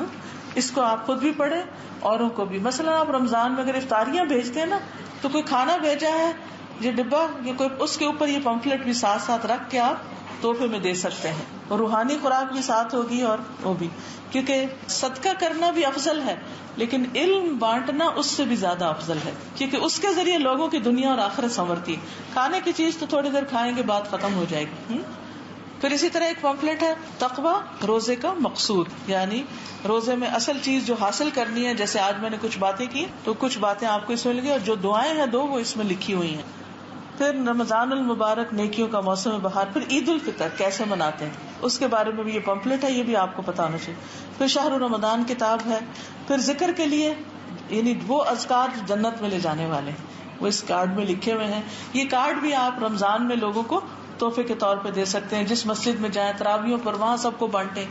اس کو آپ خود بھی پڑھیں، اوروں کو بھی. مثلا آپ رمضان میں اگر افطاریاں بھیجتے ہیں نا، تو کوئی کھانا بھیجا ہے یہ ڈبہ یہ کوئی اس کے اوپر یہ پمفلٹ بھی ساتھ ساتھ رکھ کے آپ تحفے میں دے سکتے ہیں, اور روحانی خوراک بھی ساتھ ہوگی اور وہ بھی, کیونکہ صدقہ کرنا بھی افضل ہے لیکن علم بانٹنا اس سے بھی زیادہ افضل ہے, کیونکہ اس کے ذریعے لوگوں کی دنیا اور آخرت سنورتی ہے. کھانے کی چیز تو تھوڑی دیر کھائیں گے بات ختم ہو جائے گی. پھر اسی طرح ایک پمفلٹ ہے تقویٰ روزے کا مقصود, یعنی روزے میں اصل چیز جو حاصل کرنی ہے. جیسے آج میں نے کچھ باتیں کی تو کچھ باتیں آپ کو اس میں لگی, اور جو دعائیں ہیں وہ اس میں لکھی ہوئی ہیں. پھر رمضان المبارک نیکیوں کا موسم بہار. پھر عید الفطر کیسے مناتے ہیں اس کے بارے میں بھی یہ پمفلٹ ہے, یہ بھی آپ کو پتا ہونا چاہیے. پھر شہر رمضان کتاب ہے. پھر ذکر کے لیے یعنی وہ اذکار جو جنت میں لے جانے والے وہ اس کارڈ میں لکھے ہوئے ہیں. یہ کارڈ بھی آپ رمضان میں لوگوں کو تحفے کے طور پہ دے سکتے ہیں. جس مسجد میں جائیں تراویحوں پر وہاں سب کو بانٹیں.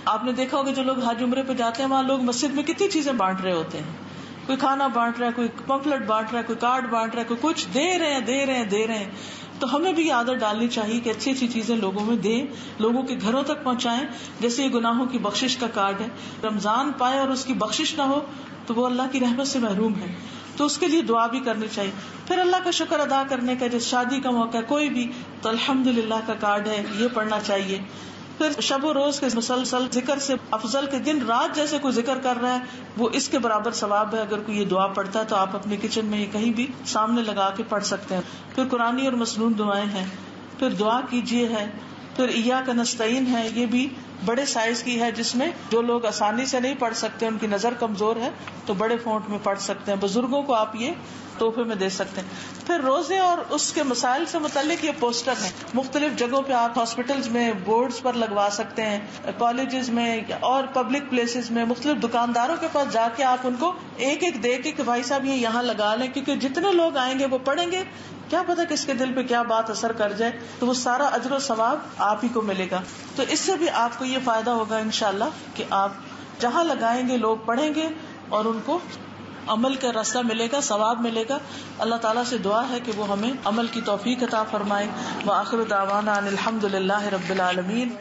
آپ نے دیکھا ہوگا جو لوگ حج عمرے پہ جاتے ہیں وہاں لوگ مسجد میں کتنی چیزیں بانٹ رہے ہوتے ہیں. کوئی کھانا بانٹ رہا ہے, کوئی پمفلٹ بانٹ رہا ہے, کوئی کارڈ بانٹ رہا ہے, کوئی کچھ دے رہے ہیں. تو ہمیں بھی عادت ڈالنی چاہیے کہ اچھی اچھی چیزیں لوگوں میں دیں, لوگوں کے گھروں تک پہنچائیں. جیسے یہ گناہوں کی بخشش کا کارڈ ہے, رمضان پائے اور اس کی بخشش نہ ہو تو وہ اللہ کی رحمت سے محروم ہے, تو اس کے لیے دعا بھی کرنی چاہیے. پھر اللہ کا شکر ادا کرنے کا, جیسے شادی کا موقع ہے کوئی بھی, تو الحمدللہ کا کارڈ ہے, یہ پڑھنا چاہیے. پھر شب و روز کے مسلسل ذکر سے افضل کے دن رات جیسے کوئی ذکر کر رہا ہے وہ اس کے برابر ثواب ہے. اگر کوئی یہ دعا پڑھتا ہے تو آپ اپنے کچن میں کہیں بھی سامنے لگا کے پڑھ سکتے ہیں. پھر قرآنی اور مسنون دعائیں ہیں. پھر دعا کیجیے ہے. پھر ایاک نستعین ہے, یہ بھی بڑے سائز کی ہے جس میں جو لوگ آسانی سے نہیں پڑھ سکتے, ان کی نظر کمزور ہے, تو بڑے فونٹ میں پڑھ سکتے ہیں. بزرگوں کو آپ یہ تحفے میں دے سکتے ہیں. پھر روزے اور اس کے مسائل سے متعلق یہ پوسٹر ہیں. مختلف جگہوں پہ آپ ہاسپٹلز میں بورڈز پر لگوا سکتے ہیں, کالجز میں اور پبلک پلیسز میں, مختلف دکانداروں کے پاس جا کے آپ ان کو ایک ایک دے کے کہ بھائی صاحب یہ یہاں لگا لیں, کیونکہ جتنے لوگ آئیں گے وہ پڑھیں گے, کیا پتا کس کے دل پہ کیا بات اثر کر جائے, تو وہ سارا اجر و ثواب آپ ہی کو ملے گا. تو اس سے بھی آپ کو یہ فائدہ ہوگا انشاءاللہ کہ آپ جہاں لگائیں گے لوگ پڑھیں گے اور ان کو عمل کا راستہ ملے گا, ثواب ملے گا. اللہ تعالیٰ سے دعا ہے کہ وہ ہمیں عمل کی توفیق عطا فرمائے. وآخر دعوانا ان الحمد للہ رب العالمین.